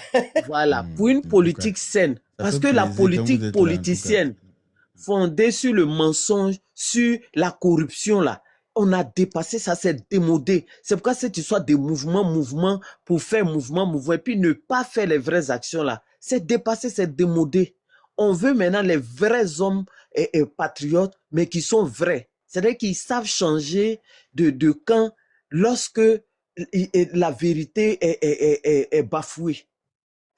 Voilà, pour une politique saine. Parce que la politique politicienne, fondée sur le mensonge, sur la corruption, là, on a dépassé ça, c'est démodé. C'est pourquoi cette histoire de mouvement, pour faire mouvement, et puis ne pas faire les vraies actions, là, c'est dépassé, c'est démodé. On veut maintenant les vrais hommes et patriotes, mais qui sont vrais. C'est-à-dire qu'ils savent changer de camp lorsque la vérité est bafouée.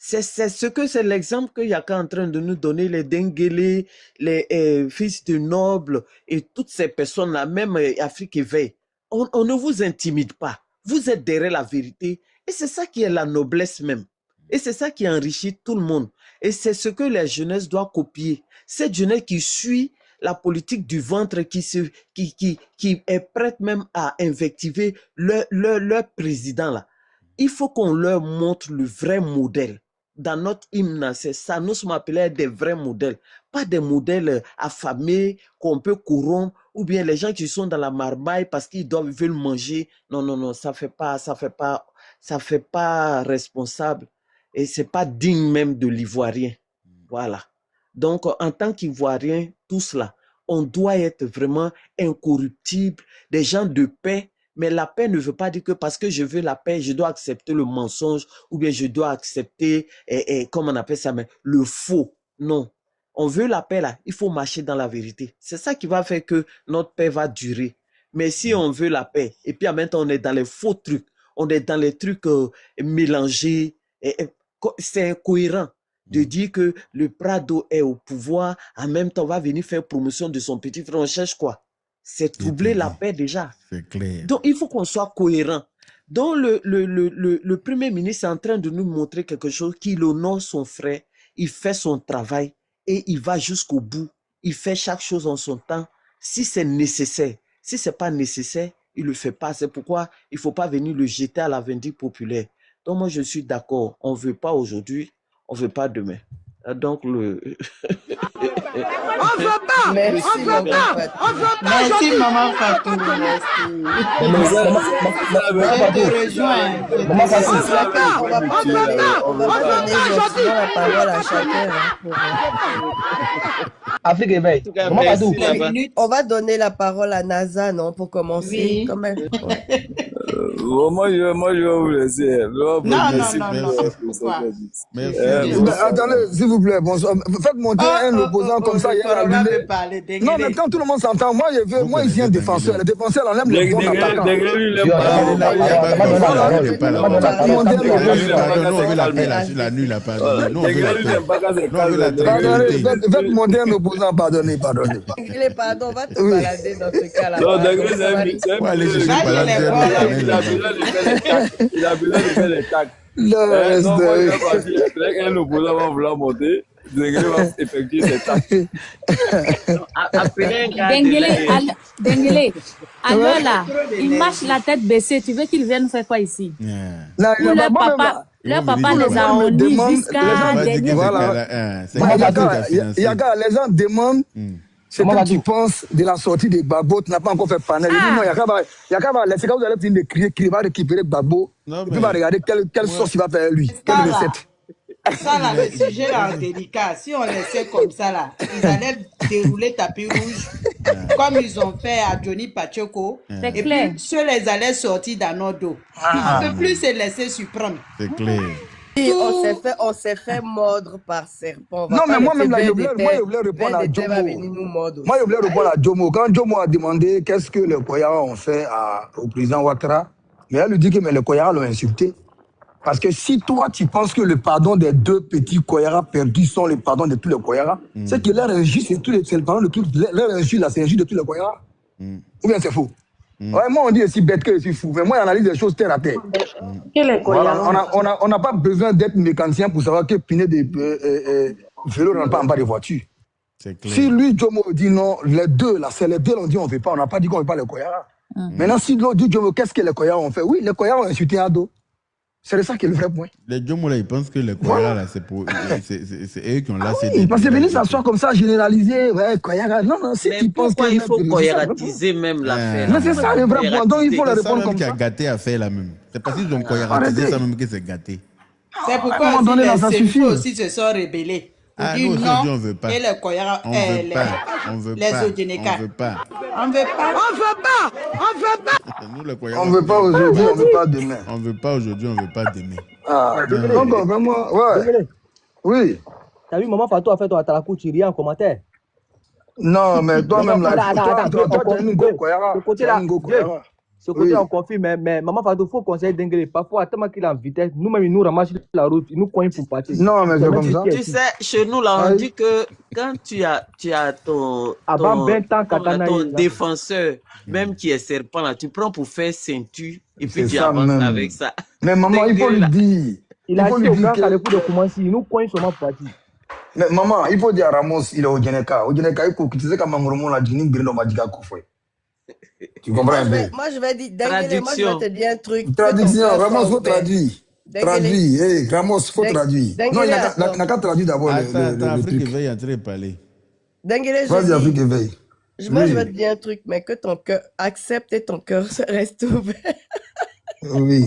C'est l'exemple que Yaka est en train de nous donner, les Dengele, les fils de nobles et toutes ces personnes-là, même Afrique éveille. On ne vous intimide pas. Vous êtes derrière la vérité et c'est ça qui est la noblesse même. Et c'est ça qui enrichit tout le monde. Et c'est ce que la jeunesse doit copier. Cette jeunesse qui suit la politique du ventre, qui est prête même à invectiver leur président là. Il faut qu'on leur montre le vrai modèle. Dans notre hymne, c'est ça, nous sommes appelés des vrais modèles. Pas des modèles affamés qu'on peut corrompre, ou bien les gens qui sont dans la marmaille parce qu'ils veulent manger. Non, ça fait pas responsable. Et c'est pas digne même de l'Ivoirien. Voilà. Donc, en tant qu'Ivoirien, tous là, on doit être vraiment incorruptible, des gens de paix. Mais la paix ne veut pas dire que parce que je veux la paix, je dois accepter le mensonge ou bien je dois accepter, comment on appelle ça, mais le faux. Non. On veut la paix là, il faut marcher dans la vérité. C'est ça qui va faire que notre paix va durer. Mais si on veut la paix, et puis en même temps on est dans les faux trucs, on est dans les trucs mélangés, c'est incohérent de dire que le Prado est au pouvoir, en même temps on va venir faire promotion de son petit frère. On cherche quoi? C'est troubler la paix déjà. C'est clair. Donc il faut qu'on soit cohérent. Donc le Premier ministre est en train de nous montrer quelque chose, qu'il honore son frère, il fait son travail et il va jusqu'au bout. Il fait chaque chose en son temps, si c'est nécessaire. Si ce n'est pas nécessaire, il ne le fait pas. C'est pourquoi il ne faut pas venir le jeter à la vindicte populaire. Donc moi je suis d'accord, on ne veut pas aujourd'hui, on ne veut pas demain. Donc On veut pas. Merci, On veut maman pas. Fatou. On veut pas. Merci, maman Fatou. Je te rejoins. Maman C'est Fatou. ça qu'on va pas donner, on va pas donner gentiment la parole à chacun. Afrique éveil. Maman Fatou. On va donner la parole à NASA, non, pour commencer. Oui. Quand même. Ouais. Moi, je vais vous laisser. Non. Pourquoi? Merci. Mais attendez, s'il vous plaît, bonsoir. Faites monter un opposant comme ça, il y a la lumière. Non, mais quand tout le monde s'entend, moi, il vient un défenseur. Le défenseur, on aime les bons attaquants. La nuit, la pardonne. Non, on veut la Pardonnez, faites monter un opposant, pardonnez. Pardon, on va te balader dans ce cas-là. Non, Degré, on va aller chercher il a besoin de faire les tacs. Le reste Non, moi, je vais partir. Après qu'un opposant va vouloir monter, Degré va effectuer ses tacs. Dengele, alors là, il marche la tête baissée. Tu veux qu'il vienne faire quoi ici? Leur papa les a honnis jusqu'à dernier. Voilà. Yaka, les gens demandent ce que tu penses de la sortie de Gbagbo. Tu n'as pas encore fait panel. Il dit non, Yaka va laisser quand vous allez finir de crier qu'il va récupérer Gbagbo. Et puis va regarder quelle sauce il va faire lui. Quelle recette. Ça là, le sujet là délicat. Si on laissait comme ça là, ils allaient dérouler tapis rouge, comme ils ont fait à Johnny Pacheco. Et puis ceux les allaient sortir dans nos dos. On ne peut plus se laisser surprendre. C'est clair. Et on s'est fait mordre par serpent. Non, mais moi-même, là, je voulais répondre à Jomo. Quand Jomo a demandé qu'est-ce que les Koyara ont fait au président Ouattara, mais elle lui dit que les Koyara l'ont insulté. Parce que si toi, tu penses que le pardon des deux petits Koyara perdus sont le pardon de tous les Koyara, c'est que leur injure, c'est le pardon de tous leur injure, là, c'est l'injure de tous les Koyara. Ou bien c'est faux. Ouais, moi, on dit aussi bête que je suis fou. Mais moi, j'analyse les choses terre à terre. Voilà, on n'a pas besoin d'être mécanicien pour savoir que piner des vélos ne rentrent pas en bas des voitures. Si lui, Jomo, dit non, les deux, là, c'est les deux, on dit on ne veut pas. On n'a pas dit qu'on ne veut pas les Koyara. Maintenant, si l'autre dit Jomo, qu'est-ce que les Koyara ont fait? Oui, les Koyara ont insulté Ado. C'est ça qui est le vrai point. Les Jomo, là, ils pensent que les Koyara, là, c'est eux qui ont laissé. Oui, parce que venir s'asseoir comme ça, généraliser, ouais, Koyara. Non, si tu penses pourquoi il faut koyaratiser même l'affaire? Mais c'est ça le vrai point. Donc il faut le répondre comme ça. C'est ça même qui a gâté l'affaire là même. C'est parce qu'ils ont koyaratisé ça même que c'est gâté. C'est pourquoi aussi les Sénégalais aussi se sont rébellés. Ah, nous aujourd'hui, on ne veut pas. Et les Koyara, les Odjeneka. On ne veut pas. On ne veut pas. On veut pas. On veut pas. Nous, les Koyara, on ne veut pas aujourd'hui, on ne veut pas demain. On ne veut pas aujourd'hui, on ne veut pas demain. Ah, donc vraiment, ouais. Oui. T'as vu, maman Fatou a fait ton atalakou, tu ris en commentaire. Non, mais toi-même là, toi, tu es une go Koyara. Ce côté, on confirme, mais maman Fatou, il faut conseiller Dengele. Parfois, tellement qu'il est en vitesse, nous-mêmes, il nous ramasse la route, il nous coigne pour partir. Non, mais c'est comme ça. Tu sais, chez nous, là, on dit que quand tu as ton défenseur, même qui est serpent, là, tu prends pour faire ceinture et puis tu avances avec ça. Mais maman, il faut lui dire. Il a dit au grand cas le coup de commencer, il nous cogne seulement pour partir. Mais maman, il faut dire à Ramos, il est au Djeneka. Au Djeneka, il faut que tu sais comment Mangoromo l'a dit, il y a Madjiga Kofoué. Tu comprends un peu? Moi, je vais dire, Dengele, moi, je vais te dire un truc. Traduction, Ramos, il faut traduire. Traduire, Ramos, il faut traduire. Non, il n'a qu'à traduire d'abord le truc. Afrique Éveil est en train de parler. Dengele, vas-y, Afrique Éveil. Moi, je vais te dire un truc, mais que ton cœur accepte et ton cœur reste ouvert. Oui.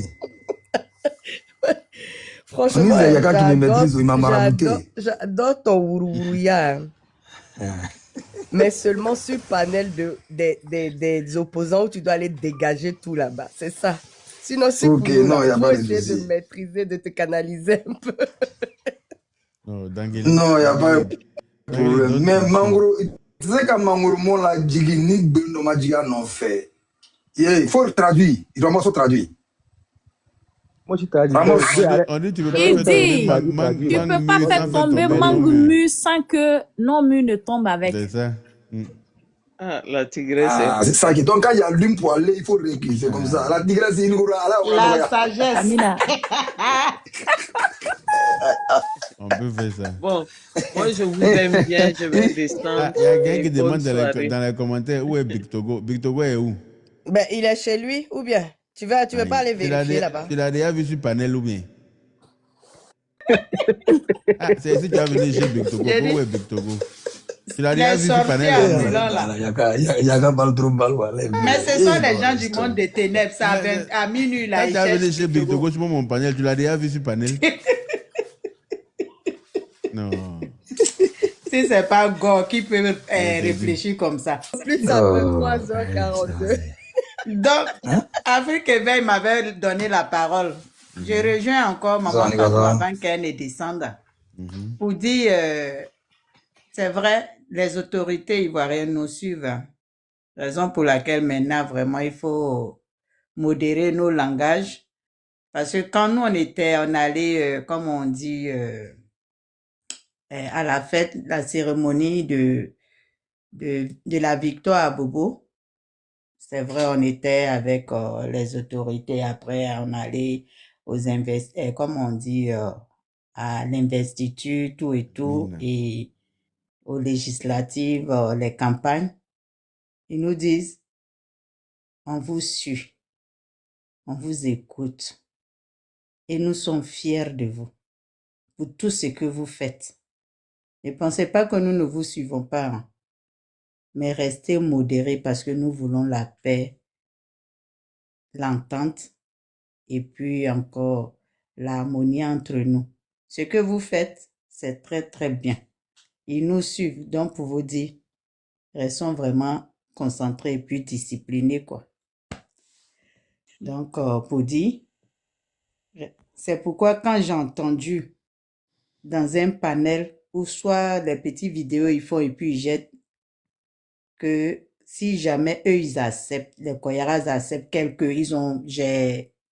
Franchement, j'adore ton ourouourouya. Mais seulement sur le panel des opposants où tu dois aller dégager tout là-bas. C'est ça. Sinon, c'est pour nous, il faut essayer de maîtriser, de te canaliser un peu. Non, il n'y a pas de problème. Mais Mangoro, tu sais quand Mangoro, mon la Djigini, Beno Madjiga n'ont fait. Il faut le traduire. Il doit se traduire. Moi, je traduis. Il dit, tu ne peux pas faire tomber Mangumu sans que non-mu ne tombe avec. C'est ça. Ah, la tigresse. C'est ça qui. Donc, quand il y a l'une pour aller, il faut réécrire. C'est comme ça. La tigresse, c'est une la sagesse. Amina. On peut faire ça. Bon, moi, je vous aime bien. Je vais descendre. Il y a quelqu'un qui demande dans les commentaires où est Big Togo. Big Togo est où? Ben, il est chez lui ou bien? Tu veux pas aller vérifier là-bas? Tu l'as déjà vu sur panel ou bien? C'est ici que tu as venu chez Big Togo. Où est Big Togo? Tu l'as déjà vu sur panel. Mais ce sont les gens du monde des ténèbres. Ça, à minuit, là, quand tu as venu chez Big Togo sur mon panel, tu l'as déjà vu sur panel. Non. Si c'est pas Go qui peut réfléchir comme ça. Plus ça fait 3h42. Donc, Afrique Éveil m'avait donné la parole. Je rejoins encore Maman Tatou avant qu'elle ne descende. Pour dire, c'est vrai, les autorités ivoiriennes nous suivent. Raison pour laquelle maintenant, vraiment, il faut modérer nos langages. Parce que quand nous, on allait, comme on dit, à la fête, la cérémonie de la victoire à Bobo, c'est vrai, on était avec les autorités. Après, on allait aux comme on dit, à l'investiture, tout et tout, et aux législatives, les campagnes. Ils nous disent, on vous suit, on vous écoute, et nous sommes fiers de vous, pour tout ce que vous faites. Ne pensez pas que nous ne vous suivons pas, hein, mais restez modérés parce que nous voulons la paix, l'entente, et puis encore l'harmonie entre nous. Ce que vous faites, c'est très très bien. Ils nous suivent, donc pour vous dire, restons vraiment concentrés et puis disciplinés, quoi. Donc, pour dire, c'est pourquoi quand j'ai entendu dans un panel où soit les petites vidéos ils font et puis ils jettent, que si jamais eux ils acceptent, les Koyaras acceptent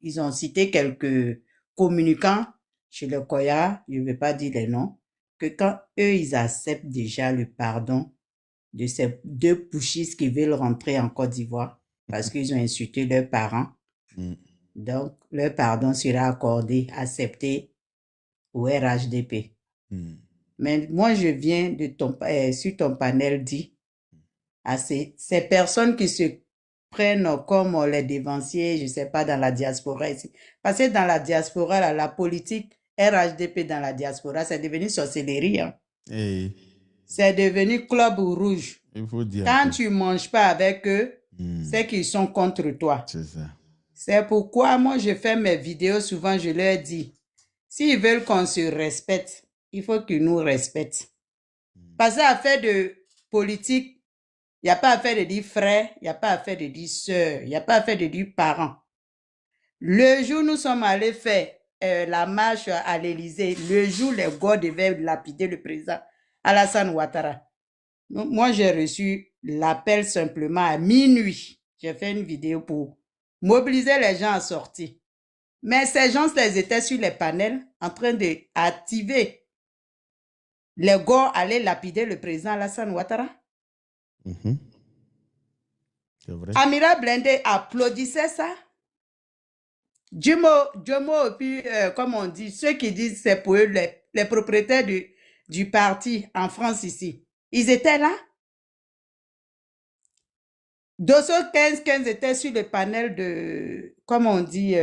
ils ont cité quelques communicants chez les Koyaras, je ne vais pas dire les noms, que quand eux ils acceptent déjà le pardon de ces 2 pushistes qui veulent rentrer en Côte d'Ivoire parce qu'ils ont insulté leurs parents, donc leur pardon sera accordé, accepté au RHDP. Mais moi je viens de sur ton panel dit à ces personnes qui se prennent comme les dévanciers, je ne sais pas, dans la diaspora ici. Parce que dans la diaspora, là, la politique RHDP dans la diaspora, c'est devenu sorcellerie. Hein. C'est devenu club rouge. Il faut dire quand tu ne manges pas avec eux, c'est qu'ils sont contre toi. C'est ça. C'est pourquoi moi, je fais mes vidéos, souvent je leur dis, s'ils veulent qu'on se respecte, il faut qu'ils nous respectent. Parce qu'à faire de politique, il n'y a pas à faire de dire frère, il n'y a pas à faire de dire soeur, il n'y a pas à faire de dire parent. Le jour où nous sommes allés faire la marche à l'Élysée, le jour où les gars devaient lapider le président Alassane Ouattara, moi j'ai reçu l'appel simplement à minuit. J'ai fait une vidéo pour mobiliser les gens à sortir. Mais ces gens ils étaient sur les panels en train d'activer. Les gars allaient lapider le président Alassane Ouattara. C'est vrai. Amira Blindé applaudissait ça. Jomo, et puis, comme on dit, ceux qui disent c'est pour eux, les propriétaires du parti en France ici, ils étaient là. Dosso 15 étaient sur le panel de, comme on dit,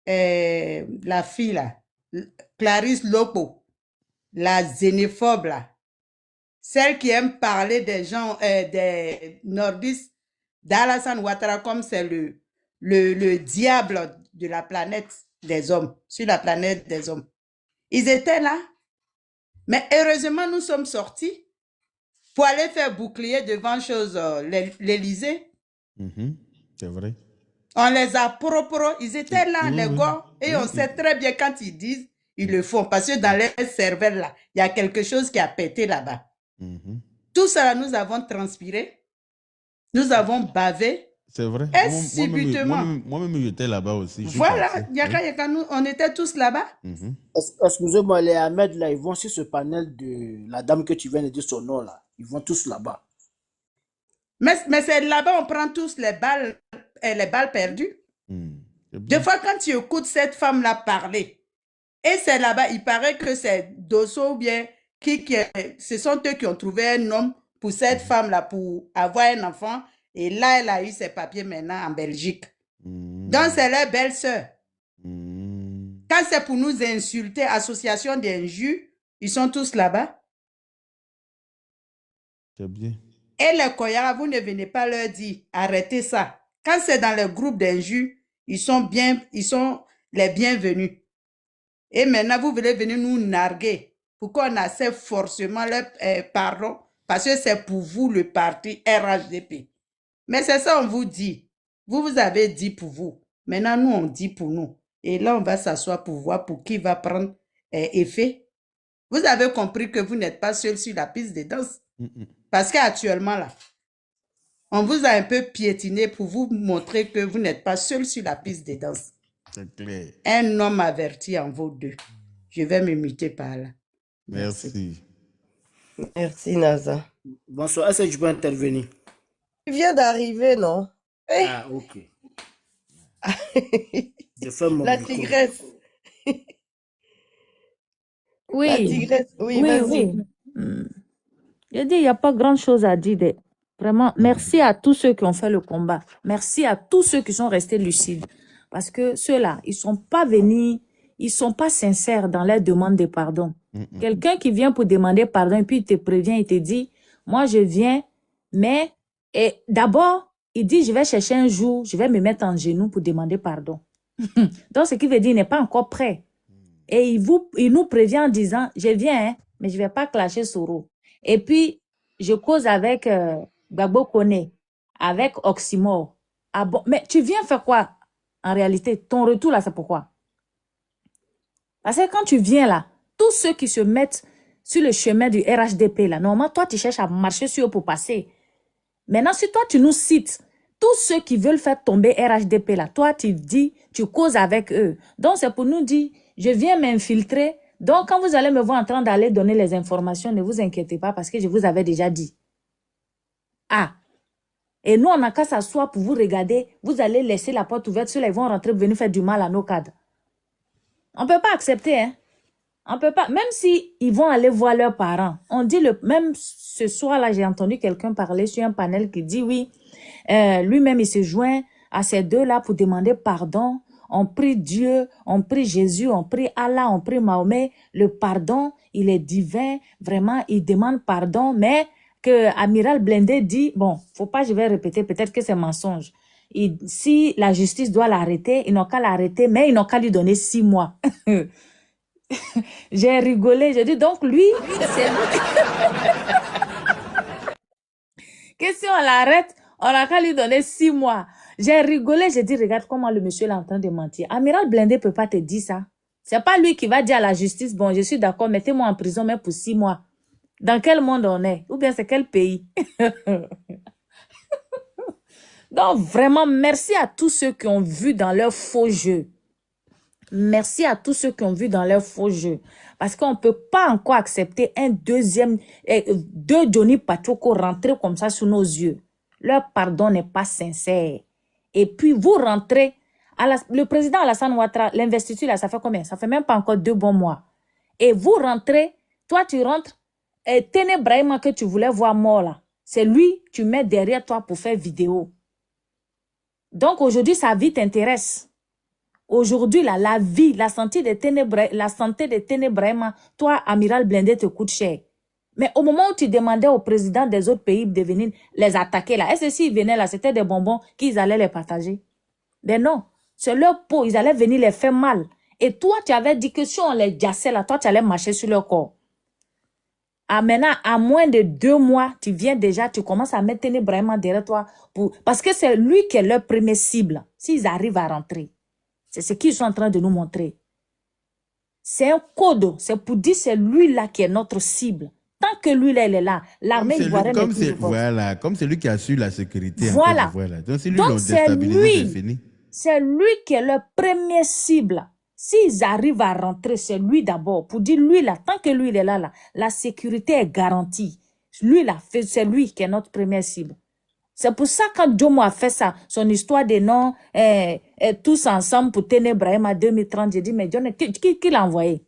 la fille là, Clarisse Lopo, la xénophobe là. Celle qui aime parler des gens, des nordistes d'Alassane Ouattara comme c'est le diable de la planète des hommes, sur la planète des hommes. Ils étaient là. Mais heureusement, nous sommes sortis pour aller faire bouclier devant l'Élysée. C'est vrai. On les a propres. Ils étaient là, les gars. Et on sait très bien quand ils disent, ils le font. Parce que dans les cervelles là, il y a quelque chose qui a pété là-bas. Tout ça, nous avons transpiré, nous avons bavé. C'est vrai. Et subitement. Moi-même, j'étais là-bas aussi. Voilà, Yaka, nous, on était tous là-bas. Excusez-moi, les Ahmed, là, ils vont sur ce panel de la dame que tu viens de dire son nom, là. Ils vont tous là-bas. Mais c'est là-bas, on prend tous les balles perdues. Des fois, quand tu écoutes cette femme-là parler, et c'est là-bas, il paraît que c'est Dosso ou bien ce sont eux qui ont trouvé un homme pour cette femme-là, pour avoir un enfant. Et là, elle a eu ses papiers maintenant en Belgique. Donc, c'est leur belle-sœur. Quand c'est pour nous insulter, association d'injures, ils sont tous là-bas. C'est bien. Et les Koyara, vous ne venez pas leur dire, arrêtez ça. Quand c'est dans le groupe d'injures, ils sont les bienvenus. Et maintenant, vous voulez venir nous narguer pour qu'on accepte forcément leur pardon, parce que c'est pour vous le parti RHDP. Mais c'est ça, on vous dit. Vous avez dit pour vous. Maintenant, nous, on dit pour nous. Et là, on va s'asseoir pour voir pour qui va prendre effet. Vous avez compris que vous n'êtes pas seul sur la piste de danse. Parce qu'actuellement, là, on vous a un peu piétiné pour vous montrer que vous n'êtes pas seul sur la piste de danse. C'est clair. Un homme averti en vaut deux. Je vais me muter par là. Merci. Merci, Naza. Bonsoir, est-ce que je peux intervenir? Tu viens d'arriver, non? Ah, ok. Je fais mon La micro. tigresse. Oui, La tigresse, oui, oui, vas-y. oui. Je dis, il n'y a pas grand-chose à dire. Vraiment, merci à tous ceux qui ont fait le combat. Merci à tous ceux qui sont restés lucides. Parce que ceux-là, ils ne sont pas venus, ils ne sont pas sincères dans leur demande de pardon. Quelqu'un qui vient pour demander pardon et puis il te prévient, il te dit, moi je viens, mais d'abord, il dit, je vais chercher un jour, je vais me mettre en genoux pour demander pardon. Donc, ce qui veut dire, il n'est pas encore prêt. Et il nous prévient en disant, je viens, hein, mais je ne vais pas clasher Soro. Et puis, je cause avec Gbagbo Kone, avec Oxymore. Ah bon, mais tu viens faire quoi? En réalité, ton retour là, c'est pourquoi? Parce que quand tu viens là, tous ceux qui se mettent sur le chemin du RHDP là, normalement, toi, tu cherches à marcher sur eux pour passer. Maintenant, si toi, tu nous cites, tous ceux qui veulent faire tomber RHDP là, toi, tu dis, tu causes avec eux. Donc, c'est pour nous dire, je viens m'infiltrer. Donc, quand vous allez me voir en train d'aller donner les informations, ne vous inquiétez pas parce que je vous avais déjà dit. Ah. Et nous, on n'a qu'à s'asseoir pour vous regarder. Vous allez laisser la porte ouverte. Ceux-là, ils vont rentrer, venir faire du mal à nos cadres. On ne peut pas accepter, hein. On peut pas. Même si ils vont aller voir leurs parents. On dit, même ce soir-là, j'ai entendu quelqu'un parler sur un panel qui dit, oui, lui-même, il se joint à ces deux-là pour demander pardon. On prie Dieu, on prie Jésus, on prie Allah, on prie Mahomet. Le pardon, il est divin. Vraiment, il demande pardon, mais que Amiral Blindé dit, bon, faut pas, je vais répéter, peut-être que c'est mensonge. Si la justice doit l'arrêter, ils n'ont qu'à l'arrêter, mais ils n'ont qu'à lui donner 6 mois. J'ai rigolé, j'ai dit, donc lui, c'est lui. Que si on l'arrête, on n'a qu'à lui donner 6 mois. J'ai rigolé, j'ai dit, regarde comment le monsieur est en train de mentir. Amiral Blindé ne peut pas te dire ça. C'est pas lui qui va dire à la justice, bon, je suis d'accord, mettez-moi en prison, mais pour 6 mois. Dans quel monde on est? Ou bien c'est quel pays? Donc, vraiment, merci à tous ceux qui ont vu dans leur faux jeu. Merci à tous ceux qui ont vu dans leur faux jeu. Parce qu'on ne peut pas encore accepter deux Johnny Pachoko rentrer comme ça sous nos yeux. Leur pardon n'est pas sincère. Et puis, vous rentrez, le président Alassane Ouattara, l'investiture, là, ça fait combien? Ça fait même pas encore 2 bons mois. Et vous rentrez, toi, tu rentres, et Tene Brahima que tu voulais voir mort, là, c'est lui, tu mets derrière toi pour faire vidéo. Donc, aujourd'hui, sa vie t'intéresse. Aujourd'hui, là, la vie, la santé de Tene Brahima, toi, Amiral Blindé, te coûte cher. Mais au moment où tu demandais au président des autres pays de venir les attaquer, là, est-ce que s'ils venaient là, c'était des bonbons qu'ils allaient les partager? Mais non, c'est leur peau, ils allaient venir les faire mal. Et toi, tu avais dit que si on les jassait là, toi, tu allais marcher sur leur corps. Ah, maintenant, à moins de 2 mois, tu viens déjà, tu commences à mettre Tene Brahima derrière toi. Parce que c'est lui qui est leur premier cible, s'ils arrivent à rentrer. C'est ce qu'ils sont en train de nous montrer. C'est un code, c'est pour dire c'est lui là qui est notre cible. Tant que lui là, il est là, l'armée ivoirienne est plus forte. Voilà, comme c'est lui qui assure la sécurité. Voilà. Donc c'est lui, c'est lui qui est leur premier cible. S'ils arrivent à rentrer, c'est lui d'abord. Pour dire lui là, tant que lui il est là, la sécurité est garantie. Lui là, c'est lui qui est notre première cible. C'est pour ça quand Jomo a fait ça, son histoire des noms, tous ensemble pour Tene Brahima 2030, j'ai dit, mais John, qui l'a envoyé?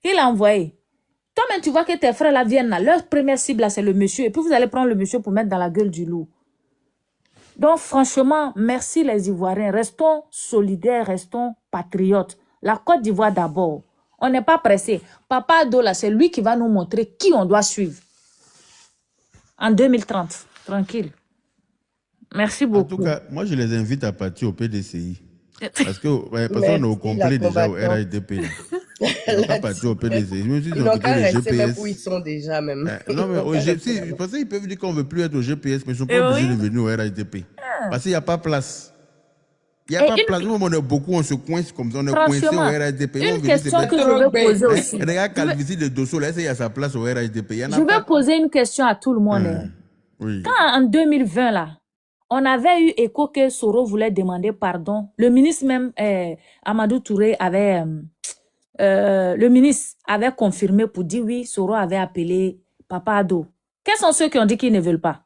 Qui l'a envoyé? Toi-même, tu vois que tes frères là viennent là, leur première cible là, c'est le monsieur, et puis vous allez prendre le monsieur pour mettre dans la gueule du loup. Donc, franchement, merci les Ivoiriens. Restons solidaires, restons patriotes. La Côte d'Ivoire d'abord. On n'est pas pressé. Papa Ado là, c'est lui qui va nous montrer qui on doit suivre. en 2030. Tranquille. Merci beaucoup. En tout cas, moi, je les invite à partir au PDCI. Parce qu'on est au complet la déjà au RHDP. Ils n'ont pas parti au PDCI. Ils n'ont qu'à rester même où ils sont déjà même. Non, mais parce qu'ils peuvent dire qu'on ne veut plus être au GPS, mais ils ne sont pas obligés de venir au RHDP. Parce qu'il n'y a pas place. Il n'y a pas place. Nous, on est beaucoup, on se coince comme ça, on est coincé au RHDP. Une question que je veux poser aussi. Regarde Calvici de Dosso, là, il y a sa place au RHDP. Je vais poser une question à tout le monde. Oui. Quand en 2020, là, on avait eu écho que Soro voulait demander pardon. Le ministre même, Amadou Touré, le ministre avait confirmé pour dire oui, Soro avait appelé Papa Ado. Quels sont ceux qui ont dit qu'ils ne veulent pas?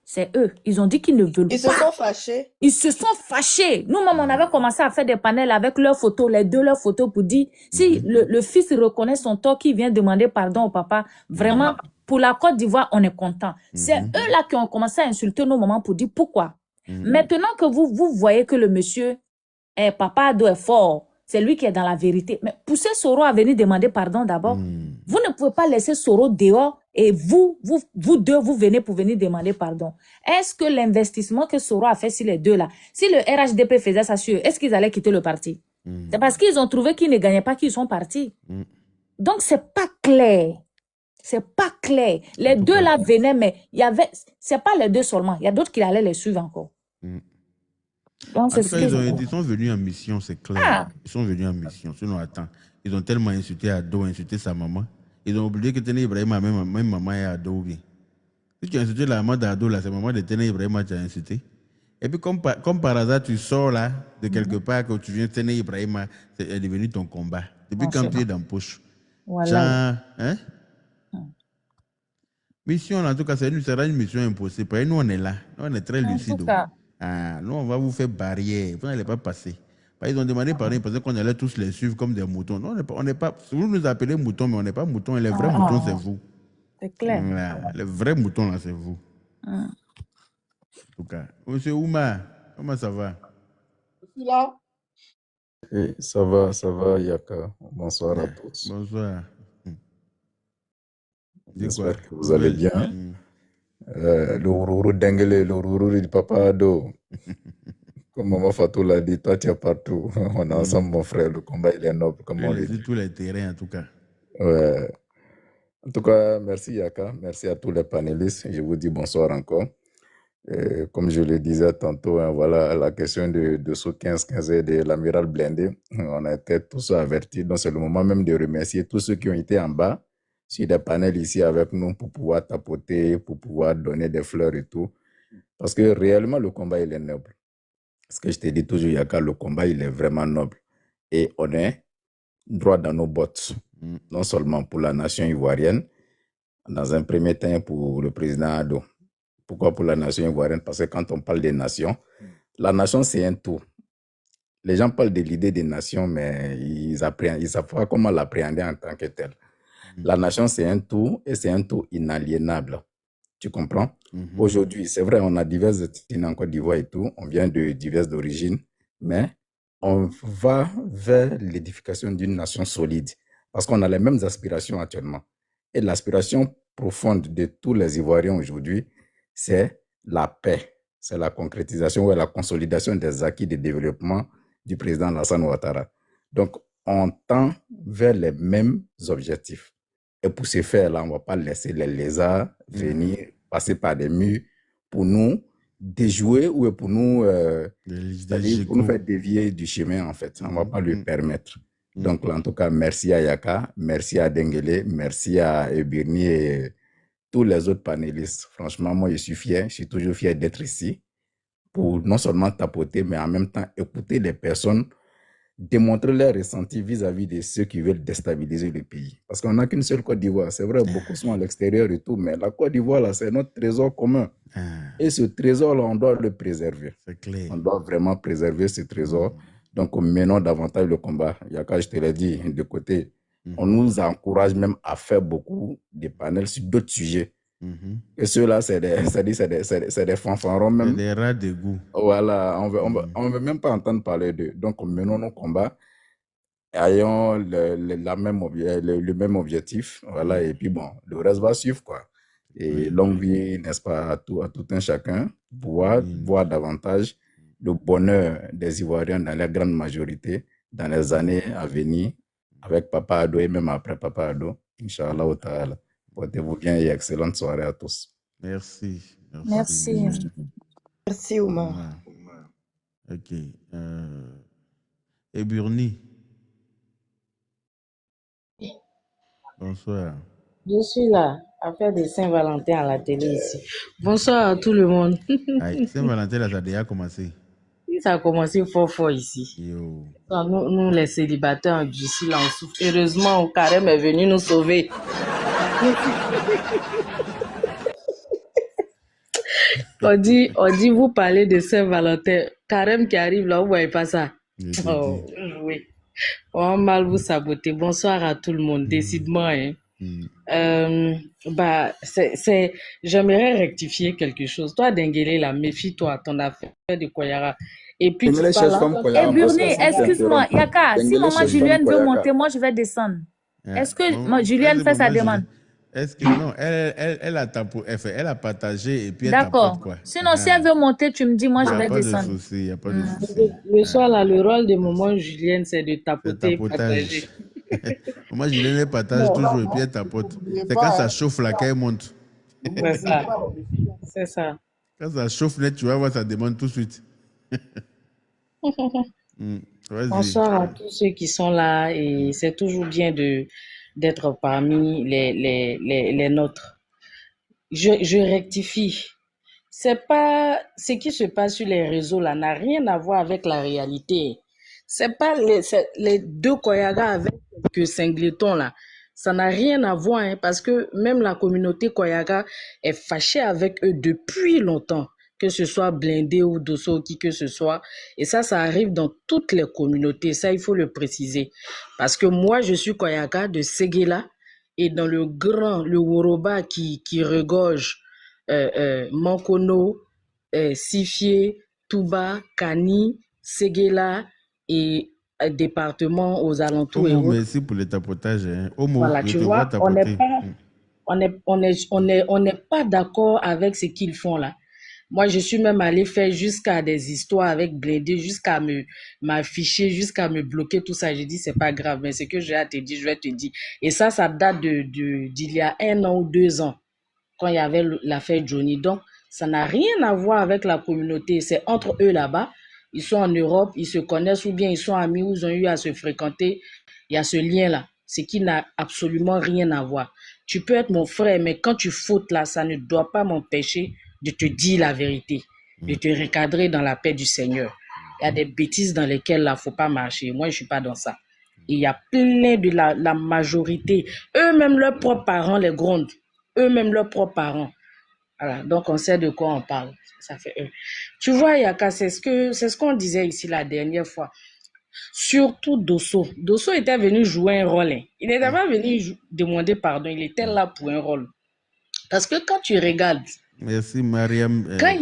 C'est eux. Ils ont dit qu'ils ne veulent pas. Ils se sont fâchés. Ils se sont fâchés. Nous-mêmes, on avait commencé à faire des panels avec leurs photos, leurs photos pour dire si le fils reconnaît son tort, qu'il vient demander pardon au papa, vraiment, pour la Côte d'Ivoire, on est content. C'est eux-là qui ont commencé à insulter nos mamans pour dire pourquoi. Maintenant que vous voyez que le monsieur, Papa Ado est fort, c'est lui qui est dans la vérité. Mais poussez Soro à venir demander pardon d'abord. Vous ne pouvez pas laisser Soro dehors et vous deux, vous venez pour venir demander pardon. Est-ce que l'investissement que Soro a fait sur les deux là, si le RHDP faisait ça sur eux, est-ce qu'ils allaient quitter le parti? C'est parce qu'ils ont trouvé qu'ils ne gagnaient pas qu'ils sont partis. Donc, c'est pas clair. C'est pas clair. Les deux là venaient, mais il y avait, c'est pas les deux seulement. Il y a d'autres qui allaient les suivre encore. Donc, c'est ils sont venus en mission, c'est clair. Ils sont venus en mission. Sinon, attends, ils ont tellement insulté Ado, insulté sa maman. Ils ont oublié que Téné Ibrahima, même maman est Ado. Si tu as insulté la maman d'Ado, c'est maman de Téné Ibrahima qui a insulté. Et puis, comme par hasard, tu sors là, de quelque part, que tu viens, Téné Ibrahima, c'est devenu ton combat. Depuis quand tu es dans la poche. Voilà. Genre, mission, en tout cas, c'est une mission impossible. Et nous, on est là. Nous, on est très lucides. Nous, on va vous faire barrière. Vous n'allez pas passer. Ils ont demandé pardon parce qu'on allait tous les suivre comme des moutons. Non, on n'est pas. Vous nous appelez moutons, mais on n'est pas moutons. Et les vrais moutons, c'est vous. C'est clair. Voilà. Les vrais moutons, là, c'est vous. En tout cas. Monsieur Ouma, comment ça va? Je suis là. Oui, ça va, Yaka. Bonsoir à tous. Bonsoir. J'espère que vous allez bien. Le rourou d'Engele, le rourou du Papa Ado. Comme Maman Fatou l'a dit, toi tu es partout. On est ensemble, mon frère. Le combat, il est noble, comme on dit. Tous les terrains, en tout cas. Ouais. En tout cas, merci Yaka. Merci à tous les panélistes. Je vous dis bonsoir encore. Comme je le disais tantôt, voilà la question de ce 15-15 et de l'amiral Blindé. On a été tous avertis. Donc, c'est le moment même de remercier tous ceux qui ont été en bas sur des panels ici avec nous pour pouvoir tapoter, pour pouvoir donner des fleurs et tout. Parce que réellement, le combat, il est noble. Ce que je te dis toujours, Yaka, le combat, il est vraiment noble. Et on est droit dans nos bottes. Non seulement pour la nation ivoirienne, dans un premier temps pour le président Ado. Pourquoi pour la nation ivoirienne? Parce que quand on parle des nations, la nation, c'est un tout. Les gens parlent de l'idée des nations, mais ils savent pas comment l'appréhender en tant que tel. La nation, c'est un tout et c'est un tout inaliénable. Tu comprends? Aujourd'hui, c'est vrai, on a diverses ethnies en Côte d'Ivoire et tout, on vient de diverses origines, mais on va vers l'édification d'une nation solide parce qu'on a les mêmes aspirations actuellement. Et l'aspiration profonde de tous les Ivoiriens aujourd'hui, c'est la paix, c'est la concrétisation ou la consolidation des acquis de développement du président Alassane Ouattara. Donc, on tend vers les mêmes objectifs. Et pour ce faire-là, on ne va pas laisser les lézards venir passer par des murs pour nous déjouer ou pour nous, pour nous faire dévier du chemin, en fait. On ne va pas lui permettre. Donc, là, en tout cas, merci à Yaka, merci à Dengele, merci à Ebirni et tous les autres panélistes. Franchement, moi, je suis toujours fier d'être ici pour non seulement tapoter, mais en même temps écouter les personnes, démontrer leurs ressentis vis-à-vis de ceux qui veulent déstabiliser le pays. Parce qu'on n'a qu'une seule Côte d'Ivoire. C'est vrai, beaucoup sont à l'extérieur et tout, mais la Côte d'Ivoire, là, c'est notre trésor commun. Et ce trésor-là, on doit le préserver. C'est clair. On doit vraiment préserver ce trésor. Donc, menons davantage le combat. Yaka, je te l'ai dit, de côté, on nous encourage même à faire beaucoup de panels sur d'autres sujets. Et ceux-là, c'est des fanfarons même. C'est des rats de goût. Voilà, on veut même pas entendre parler d'eux. Donc, menons nos combats, ayons le même objectif. Voilà, et puis bon, le reste va suivre, quoi. Et longue vie, n'est-ce pas, à tout un chacun, voir davantage le bonheur des Ivoiriens dans la grande majorité, dans les années à venir, avec Papa Ado et même après Papa Ado. Inch'Allah ta'ala. Portez-vous bien et excellente soirée à tous. Merci. Merci. Merci, Oumar. Ok. Et Burni. Bonsoir. Je suis là à faire des Saint-Valentin à la télé ici. Bonsoir à tout le monde. Saint-Valentin, là, ça a déjà commencé. Ça a commencé fort ici. Nous, les célibataires d'ici, là, on souffre. Heureusement, Karem est venu nous sauver. on dit, vous parlez de Saint-Valentin. Karem qui arrive là, vous voyez pas ça. Oh, oui. On va mal vous saboter. Bonsoir à tout le monde, décidément. Hein. J'aimerais rectifier quelque chose. Toi, Denguele, là, méfie-toi, ton affaire de Koyara. Et puis, tu parles... Et Burni, excuse-moi, Yaka, si maman Julienne veut monter, moi, je vais descendre. Est-ce que Julienne fait sa demande? Est-ce que non, elle a partagé et puis elle d'accord. Quoi. Sinon, si elle veut monter, tu me dis, moi, je vais descendre. Il n'y a pas de souci. Le soir, là, le rôle de maman Julienne, c'est de tapoter et partager. Maman Julienne, elle partage toujours et puis elle tapote. C'est quand ça chauffe là qu'elle monte. C'est ça. Quand ça chauffe, tu vas voir, ça demande tout de suite. Bonsoir à tous ceux qui sont là et c'est toujours bien d'être parmi les nôtres. Je rectifie. C'est pas ce qui se passe sur les réseaux là n'a rien à voir avec la réalité. C'est pas les deux Koyaga avec quelques singletons là. Ça n'a rien à voir hein, parce que même la communauté Koyaga est fâchée avec eux depuis longtemps, que ce soit Blindé ou Dosso, qui que ce soit. Et ça arrive dans toutes les communautés. Ça, il faut le préciser. Parce que moi, je suis Koyaga de Séguéla et dans le Woroba qui regorge Mankono, Sifié, Touba, Kani, Séguéla et départements aux alentours. Merci pour le tapotage. Hein. Voilà, tu vois, on n'est pas d'accord avec ce qu'ils font là. Moi, je suis même allé faire jusqu'à des histoires avec Blindé, jusqu'à m'afficher, jusqu'à me bloquer, tout ça. J'ai dit, c'est pas grave, mais ce que j'ai à te dire, je vais te dire. Et ça date d'il y a 1 an ou 2 ans, quand il y avait l'affaire Johnny. Donc, ça n'a rien à voir avec la communauté. C'est entre eux là-bas. Ils sont en Europe, ils se connaissent ou bien ils sont amis ou ils ont eu à se fréquenter. Il y a ce lien-là, ce qui n'a absolument rien à voir. Tu peux être mon frère, mais quand tu fautes là, ça ne doit pas m'empêcher de te dire la vérité, de te recadrer dans la paix du Seigneur. Il y a des bêtises dans lesquelles il ne faut pas marcher. Moi, je ne suis pas dans ça. Et il y a plein de la majorité. Eux-mêmes, leurs propres parents les grondent. Eux-mêmes, leurs propres parents. Voilà, donc on sait de quoi on parle. Ça fait eux. Tu vois, Yaka, c'est ce qu'on disait ici la dernière fois. Surtout Dosso. Dosso était venu jouer un rôle. Il n'était pas venu demander pardon. Il était là pour un rôle. Parce que quand tu regardes... Merci, Mariam. Quand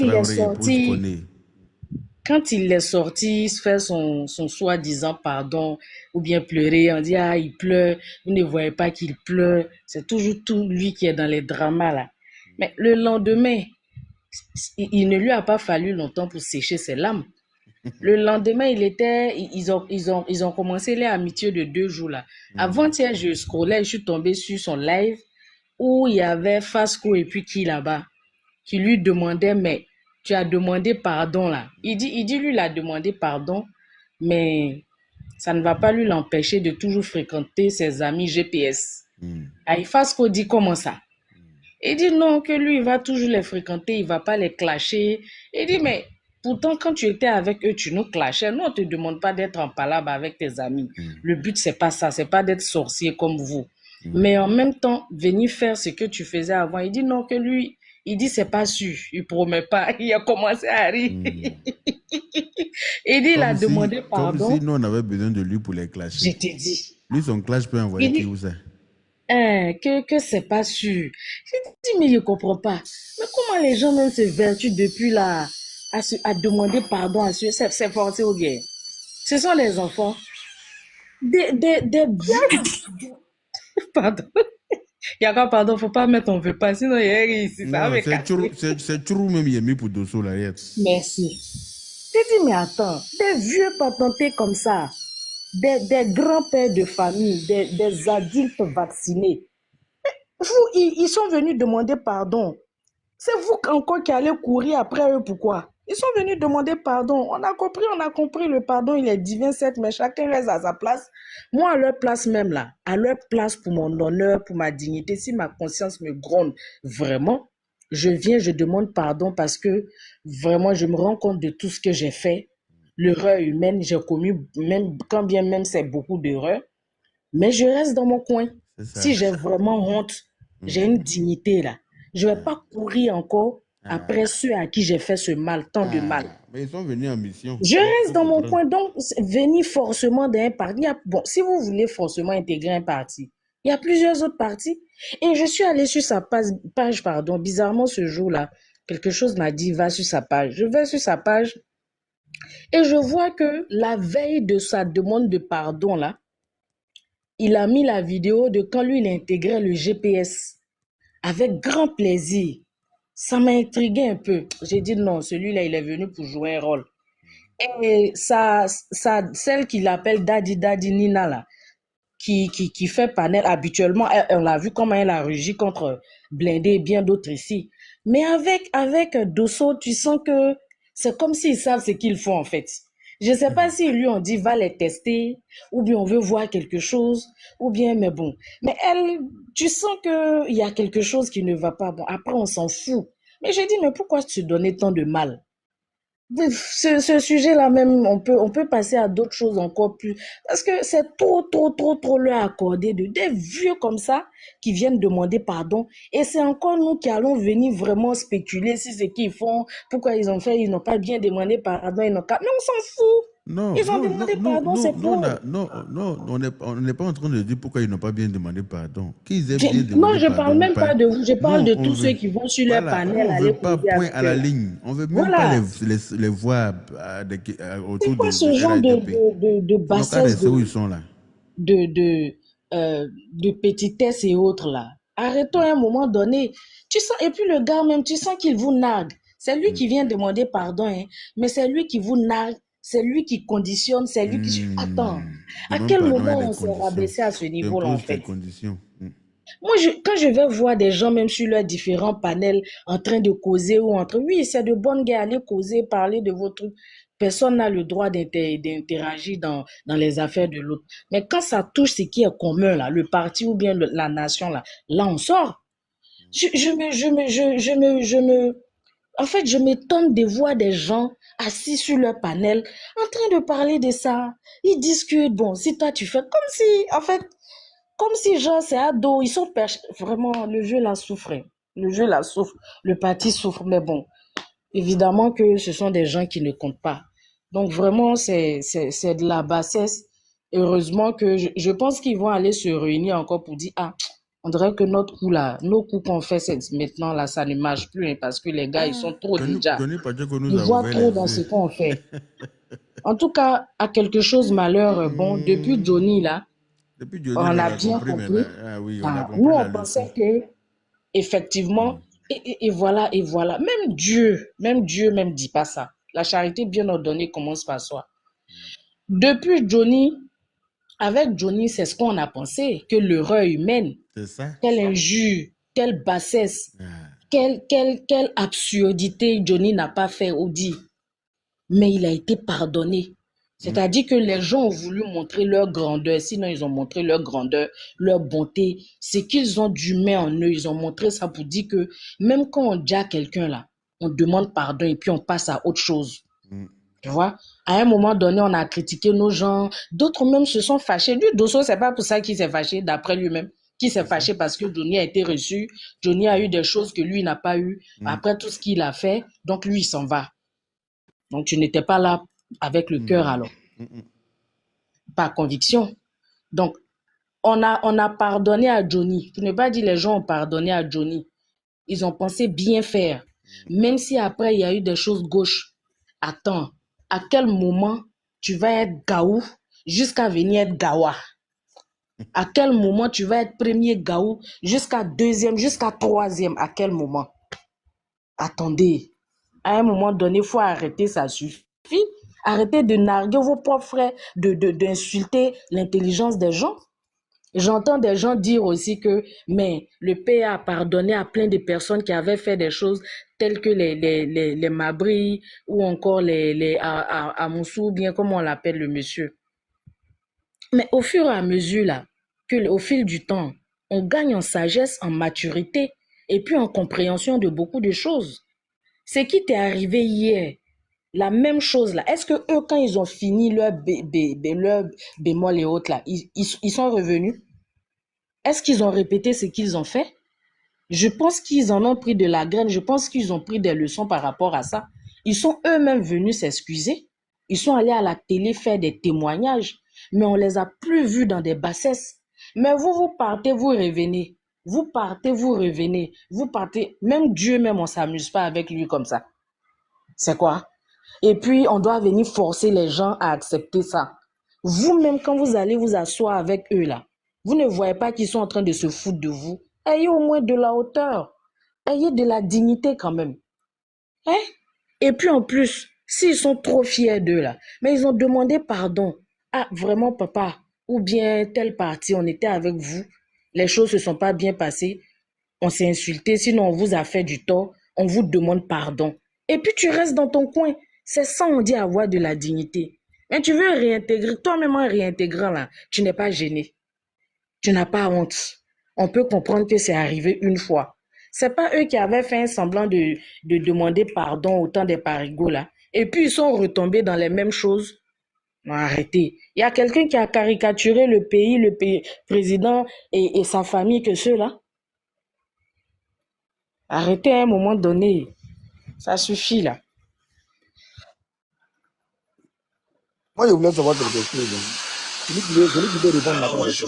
il est sorti, faire son soi-disant pardon, ou bien pleurer, on dit, ah, il pleure. Vous ne voyez pas qu'il pleure. C'est toujours tout lui qui est dans les dramas, là. Mais le lendemain, il ne lui a pas fallu longtemps pour sécher ses larmes. Le lendemain, ils ont commencé les amitiés de 2 jours là. Avant-hier, je scrollais, je suis tombée sur son live où il y avait Fasco et puis qui là-bas, qui lui demandait, mais tu as demandé pardon là. Il dit lui, il a demandé pardon, mais ça ne va pas lui l'empêcher de toujours fréquenter ses amis GPS. Et Fasco dit comment ça? Il dit non, que lui, il va toujours les fréquenter, il ne va pas les clasher. Il dit, mais pourtant, quand tu étais avec eux, tu nous clashais. Nous, on ne te demande pas d'être en palabre avec tes amis. Le but, ce n'est pas ça, ce n'est pas d'être sorcier comme vous. Mais en même temps, venir faire ce que tu faisais avant, il dit non, que lui, il dit, c'est pas sûr, il ne promet pas. Il a commencé à rire. Il dit, il a demandé pardon. Comme si nous, on avait besoin de lui pour les clasher. Je t'ai dit. Lui, son clash peut envoyer qui vous a. Que c'est pas sûr. J'ai dit, mais je ne comprends pas. Mais comment les gens même se vertuent depuis là à demander pardon à ceux, c'est forcé aux guerres. Ce sont les enfants. Pardon. Yaka, pardon, faut pas mettre on veut pas, sinon il y a ici, ça va me casser. C'est toujours même il est mis pour Dosso là. Merci. J'ai dit, mais attends, des vieux patentés comme ça, des grands-pères de famille, des adultes vaccinés, ils sont venus demander pardon. C'est vous encore qui allez courir après eux, pourquoi? Ils sont venus demander pardon. On a compris, le pardon, il est divin, certes, mais chacun reste à sa place. Moi, à leur place même là, à leur place pour mon honneur, pour ma dignité, si ma conscience me gronde vraiment, je viens, je demande pardon parce que vraiment, je me rends compte de tout ce que j'ai fait. L'erreur humaine, j'ai commis, même, quand bien même c'est beaucoup d'erreurs, mais je reste dans mon coin. Si j'ai vraiment honte, j'ai une dignité là. Je ne vais pas courir encore après ceux à qui j'ai fait ce mal, tant de mal. Mais ils sont venus en mission. Je reste dans mon coin, donc venir forcément d'un parti. Bon, si vous voulez forcément intégrer un parti, il y a plusieurs autres partis. Et je suis allée sur sa page, bizarrement ce jour-là, quelque chose m'a dit, va sur sa page. Je vais sur sa page et je vois que la veille de sa demande de pardon, là, il a mis la vidéo de quand lui, il intégrait le GPS. Avec grand plaisir. Ça m'a intrigué un peu. J'ai dit non, celui-là, il est venu pour jouer un rôle. Et celle qu'il appelle Daddy Nina, là, qui fait panel habituellement, on l'a vu comment elle a rugi contre Blindé et bien d'autres ici. Mais avec Dosso, tu sens que c'est comme s'ils savent ce qu'ils font en fait. Je ne sais pas s'ils lui ont dit va les tester, ou bien on veut voir quelque chose, ou bien, mais bon. Mais elle, tu sens qu'il y a quelque chose qui ne va pas. Bon, après, on s'en fout. Mais j'ai dit, mais pourquoi tu donnais tant de mal? Ce sujet-là même, on peut passer à d'autres choses encore plus. Parce que c'est trop leur accorder des vieux comme ça qui viennent demander pardon. Et c'est encore nous qui allons venir vraiment spéculer si ce qu'ils font, pourquoi ils ont fait, ils n'ont pas bien demandé pardon, ils n'ont pas. Mais on s'en fout. Non, ils ont demandé pardon, c'est pour. Non, on n'est pas en train de dire pourquoi ils n'ont pas bien demandé pardon. Qu'ils aient bien demandé non, je ne parle même pas de vous, je parle de tous ceux qui vont sur leur panel. On ne veut pas point à la ligne. On ne veut même pas les voir autour de. C'est quoi ce genre de bassesse de petitesse et autres là? Arrêtons à un moment donné. Tu sens, et puis le gars même, tu sens qu'il vous nargue. C'est lui qui vient demander pardon, hein, mais c'est lui qui vous nargue. C'est lui qui conditionne, c'est lui qui... Attends, à quel moment on s'est rabaissé à ce niveau-là en fait? Moi, quand je vais voir des gens, même sur leurs différents panels, en train de causer ou entre... Oui, c'est de bonnes guerres, aller causer, parler de vos trucs. Personne n'a le droit d'interagir dans les affaires de l'autre. Mais quand ça touche ce qui est commun, là, le parti ou bien la nation, là on sort. En fait, je m'étonne de voir des gens assis sur leur panel en train de parler de ça. Ils discutent. Bon, si toi, tu fais comme si, genre, c'est ado. Ils sont perchés. Vraiment, le jeu là souffre. Le jeu là souffre. Le parti souffre. Mais bon, évidemment que ce sont des gens qui ne comptent pas. Donc, vraiment, c'est de la bassesse. Heureusement que je pense qu'ils vont aller se réunir encore pour dire, on dirait que notre coup là, nos coups qu'on fait maintenant là, ça ne marche plus hein, parce que les gars, ils sont trop déjà. Ils voient trop dans ce qu'on fait. En tout cas, à quelque chose malheur, bon, depuis Johnny là, on a bien compris. Nous, on pensait que, effectivement, et voilà. Même Dieu dit pas ça. La charité bien ordonnée commence par soi. Depuis Johnny, avec Johnny, c'est ce qu'on a pensé, que l'erreur humaine, quelle injure, quelle bassesse, quelle absurdité Johnny n'a pas fait ou dit. Mais il a été pardonné. C'est-à-dire que les gens ont voulu montrer leur grandeur, sinon ils ont montré leur grandeur, leur bonté, ce qu'ils ont d'humain en eux. Ils ont montré ça pour dire que même quand on dit à quelqu'un là, on demande pardon et puis on passe à autre chose. Tu vois, à un moment donné, on a critiqué nos gens. D'autres même se sont fâchés. Lui, Dosso, c'est pas pour ça qu'il s'est fâché, d'après lui-même. Qui s'est fâché parce que Johnny a été reçu. Johnny a eu des choses que lui n'a pas eu. Après tout ce qu'il a fait, donc lui, il s'en va. Donc, tu n'étais pas là avec le cœur alors. Par conviction. Donc, on a pardonné à Johnny. Pour ne pas dire les gens ont pardonné à Johnny. Ils ont pensé bien faire. Même si après, il y a eu des choses gauches. Attends. À quel moment tu vas être gaou jusqu'à venir être gawa? À quel moment tu vas être premier Gaou jusqu'à deuxième, jusqu'à troisième? À quel moment? Attendez. À un moment donné, il faut arrêter, ça suffit. Arrêtez de narguer vos propres frères, d'insulter l'intelligence des gens. J'entends des gens dire aussi que mais le père a pardonné à plein de personnes qui avaient fait des choses telles que les Mabri ou encore les Amoussou, bien comme on l'appelle le monsieur. Mais au fur et à mesure, là, au fil du temps, on gagne en sagesse, en maturité et puis en compréhension de beaucoup de choses. Ce qui t'est arrivé hier, la même chose là, est-ce que eux, quand ils ont fini leur bémol et autres là, ils sont revenus? Est-ce qu'ils ont répété ce qu'ils ont fait? Je pense qu'ils en ont pris de la graine, je pense qu'ils ont pris des leçons par rapport à ça. Ils sont eux-mêmes venus s'excuser. Ils sont allés à la télé faire des témoignages, mais on les a plus vus dans des bassesses. Mais vous partez, vous revenez. Vous partez, vous revenez. Vous partez. Même Dieu même, on s'amuse pas avec lui comme ça. C'est quoi? Et puis, on doit venir forcer les gens à accepter ça. Vous-même, quand vous allez vous asseoir avec eux là, vous ne voyez pas qu'ils sont en train de se foutre de vous. Ayez au moins de la hauteur. Ayez de la dignité quand même. Hein? Et puis en plus, s'ils sont trop fiers d'eux là, mais ils ont demandé pardon. Ah, vraiment papa, ou bien telle partie, on était avec vous, les choses ne se sont pas bien passées, on s'est insulté, sinon on vous a fait du tort, on vous demande pardon. Et puis tu restes dans ton coin. C'est ça on dit avoir de la dignité. Mais tu veux réintégrer, toi-même en réintégrant là, tu n'es pas gêné. Tu n'as pas honte. On peut comprendre que c'est arrivé une fois. C'est pas eux qui avaient fait un semblant de demander pardon au temps des parigots là. Et puis ils sont retombés dans les mêmes choses. Non, arrêtez. Il y a quelqu'un qui a caricaturé le pays président et sa famille que ceux-là. Arrêtez à un moment donné. Ça suffit là. Moi, je voulais savoir quelque chose. Celui qui peut répondre à la question.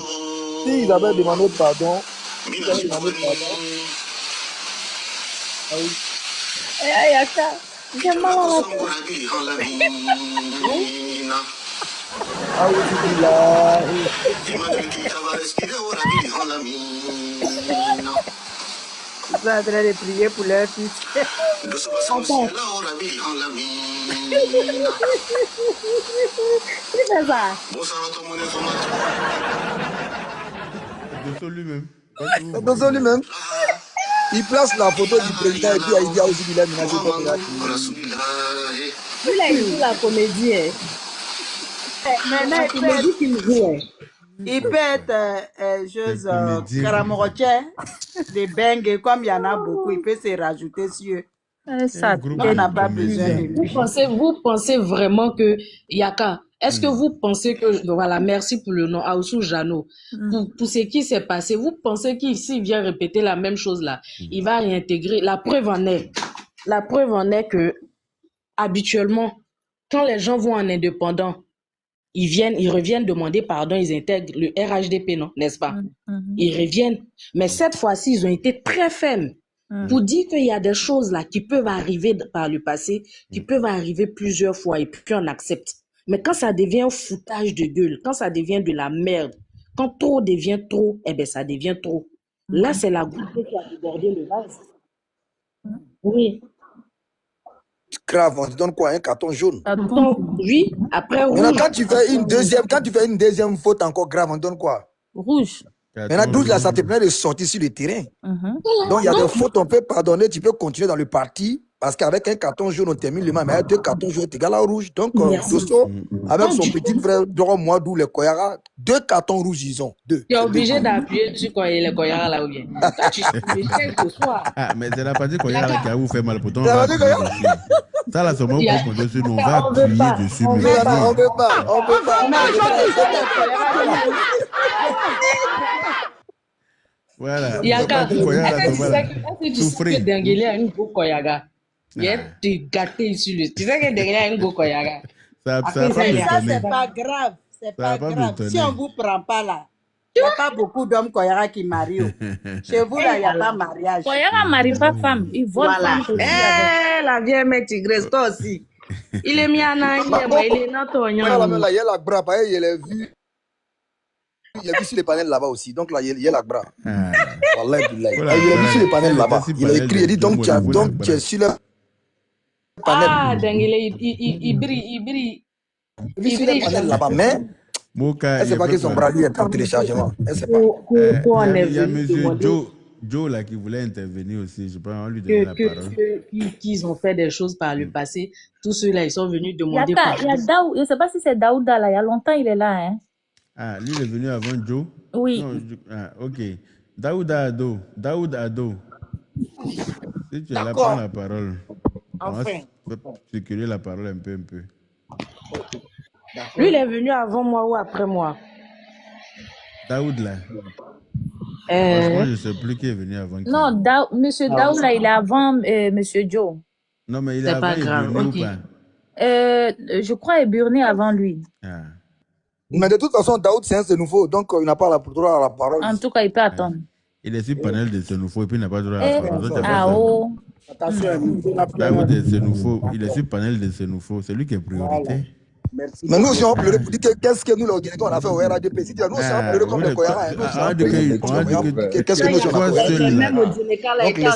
Si ils avaient demandé pardon, Ah oui. Yaka, j'ai mal à la tête. Ah oui, c'est là. Ils sont en train de prier pour leur fils. Attends. Qui fait ça? Dosso lui-même. Dosso lui-même. Il place la photo du président et puis il dit aussi qu'il a menacé contre la il a écrit la comédie. Maintenant, il peut être chose Karamoroche, des bengues, comme il y en a beaucoup, il peut se rajouter sur eux. On n'a pas besoin de lui. Vous pensez vraiment que Yaka, est-ce que vous pensez que, voilà, merci pour le nom, Aoussou Jano, pour ce qui s'est passé, vous pensez qu'il s'il vient répéter la même chose là, il va réintégrer, la preuve en est que, habituellement, quand les gens vont en indépendant, ils reviennent demander pardon, ils intègrent le RHDP, non, n'est-ce pas? Ils reviennent. Mais cette fois-ci, ils ont été très fermes pour dire qu'il y a des choses là qui peuvent arriver par le passé, qui peuvent arriver plusieurs fois et puis on accepte. Mais quand ça devient un foutage de gueule, quand ça devient de la merde, quand trop devient trop, eh bien ça devient trop. Là, c'est la goutte qui a débordé le vase. Oui. Grave, on te donne quoi? Un carton jaune? Oui, après rouge. Maintenant, quand tu fais une deuxième faute encore grave, on te donne quoi? Rouge. Maintenant, 12 là, ça te permet de sortir sur le terrain. Donc, il y a des fautes, on peut pardonner, tu peux continuer dans le parti, parce qu'avec un carton jaune, on termine le match, mais avec 2 cartons jaunes, tu égales à rouge. Donc, Dosso, avec son petit frère, moi, d'où les Koyara, 2 cartons rouges, ils ont. 2. Tu es obligé d'appuyer sur les Koyara là ou bien. Tu sais que ce soir. Ah, mais c'est la partie Koyara qui a vous fait mal pour ton. Ça, là, c'est moi pour qu'on dessus, on va appuyer dessus. On peut pas. Voilà. Yaka, tu sais que Dengele a une go Koyaga. Tu gâté sur le. Tu sais que Dengele a une go Koyaga. Ça, c'est pas grave. C'est pas grave. Si on vous prend pas là, il n'y a pas beaucoup d'hommes Koyaga qui marient. Chez vous, là, il n'y a pas mariage. Koyaga ne marie pas femme. Il vole femme aussi. La vieille mère tigresse, toi aussi. Il est mis en il est dans ton il y a la brapa, il est vu. il a vu sur les panels là-bas aussi. Donc là, il y a la bras. Wallah, il a vu sur les les panels là-bas. Il a écrit, il dit donc tu es sur le panel. Ah, Dengele, il brille. Il a vu sur les panels là-bas, mais elle sait pas que son bras lui est en téléchargement. Elle sait pas. Il y a monsieur Joe là qui voulait intervenir aussi. Je pense on lui donner la parole. Qu'ils ont fait des choses par le passé. Tous ceux-là, ils sont venus demander. Il y a Daoud, je ne sais pas si c'est Daouda là. Il y a longtemps, il est là. Hein. Ah, lui, il est venu avant Joe? Oui. Non, ok. Daoud Ado. Si tu es là, prends la parole. Enfin. On va circuler la parole un peu. Lui, il est venu avant moi ou après moi? Daoud là. Franchement, je ne sais plus qui est venu avant qui. Non, monsieur Daoud là, il est avant monsieur Joe. Non, mais il est avant Eburné ou pas? Je crois Eburné avant lui. Ah. Mais de toute façon, Daoud, c'est un de nouveau, donc il n'a pas le droit à la parole. En tout cas, il peut attendre. Il est sur le panel de Senufo et puis il n'a pas le droit à la parole. Daoud est Senufo, il est sur le panel de Senufo, c'est lui qui est priorité. Merci. Mais nous aussi on pleurait pour dire qu'est-ce que nous on a fait au RADP. Si nous aussi on pleurait comme les Koyara. Qu'est-ce que nous on a fait? C'est le même Odineka là qui est en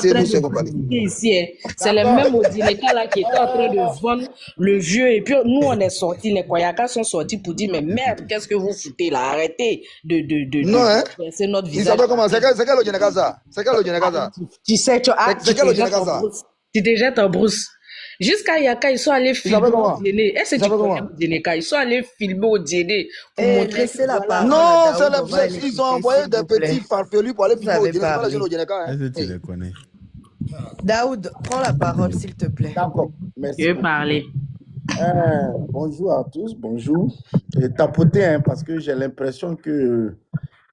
train de ici. C'est le même Odineka là qui était en train de vendre le vieux. Et puis nous on est sortis, les Koyaka sont sortis pour dire mais merde, qu'est-ce que vous foutez là? Arrêtez de c'est notre visage. Ils savent comment c'est quel Odineka ça? C'est quel Odineka ça? Tu sais tu te jettes en brousse. Jusqu'à Yaka, ils sont allés filmer au dîner. Est-ce que tu connais Odineka? Ils sont allés filmer au dîner pour montrer la parole. Non, ils ont envoyé des petits farfelus pour aller filmer au dîner. C'est pas la jeune Odineka. Est-ce que tu les connais? Daoud, prends la parole, s'il te plaît. D'accord, merci. Je veux parler. Bonjour à tous, bonjour. Et tapotez, hein, parce que j'ai l'impression que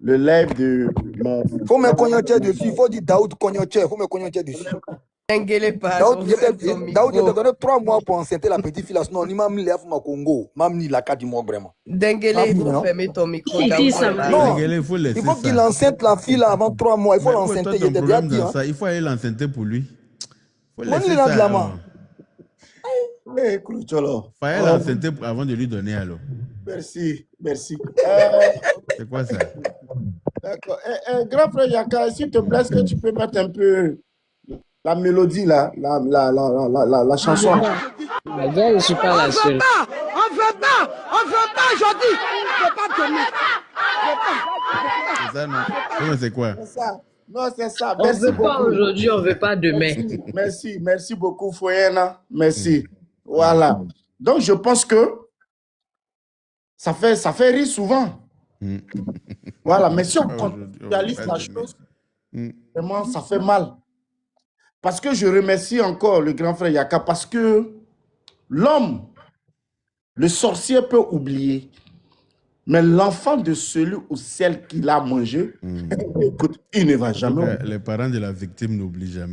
le live de mon... Faut me cognoter dessus, il faut dire Daoud cognoter, faut me cognoter dessus. Daoud, il t'a donné 3 mois pour enceinter la petite fille, sinon il m'a mis les affaires au Congo, m'a mis la carte du mois vraiment. Dengele, il faut fermer ton micro. Non, il faut qu'il enceinte la fille là avant 3 mois, il faut l'enceinter, il était déjà dit. Il faut aller l'enceinter pour lui. Faut laisser ça. Il faut aller l'enceinter avant de lui donner alors. Merci. C'est quoi ça? D'accord. Grand frère Yaka, s'il te plaît, est-ce que tu peux mettre un peu la mélodie là, la chanson? Je ne suis pas la seule. On veut pas, je dis. On ne peut pas donner. C'est ça, non? Comment c'est quoi? C'est ça. Non, c'est ça. On ne veut pas aujourd'hui, on ne veut pas demain. Merci beaucoup, Foyena. Merci. Voilà. Donc, je pense que ça fait rire souvent. Voilà, mais si on contextualise la chose, vraiment, ça fait mal. Parce que je remercie encore le grand frère Yaka, parce que l'homme, le sorcier peut oublier, mais l'enfant de celui ou celle qui l'a mangé, écoute, il ne va jamais oublier. Les parents de la victime n'oublient jamais.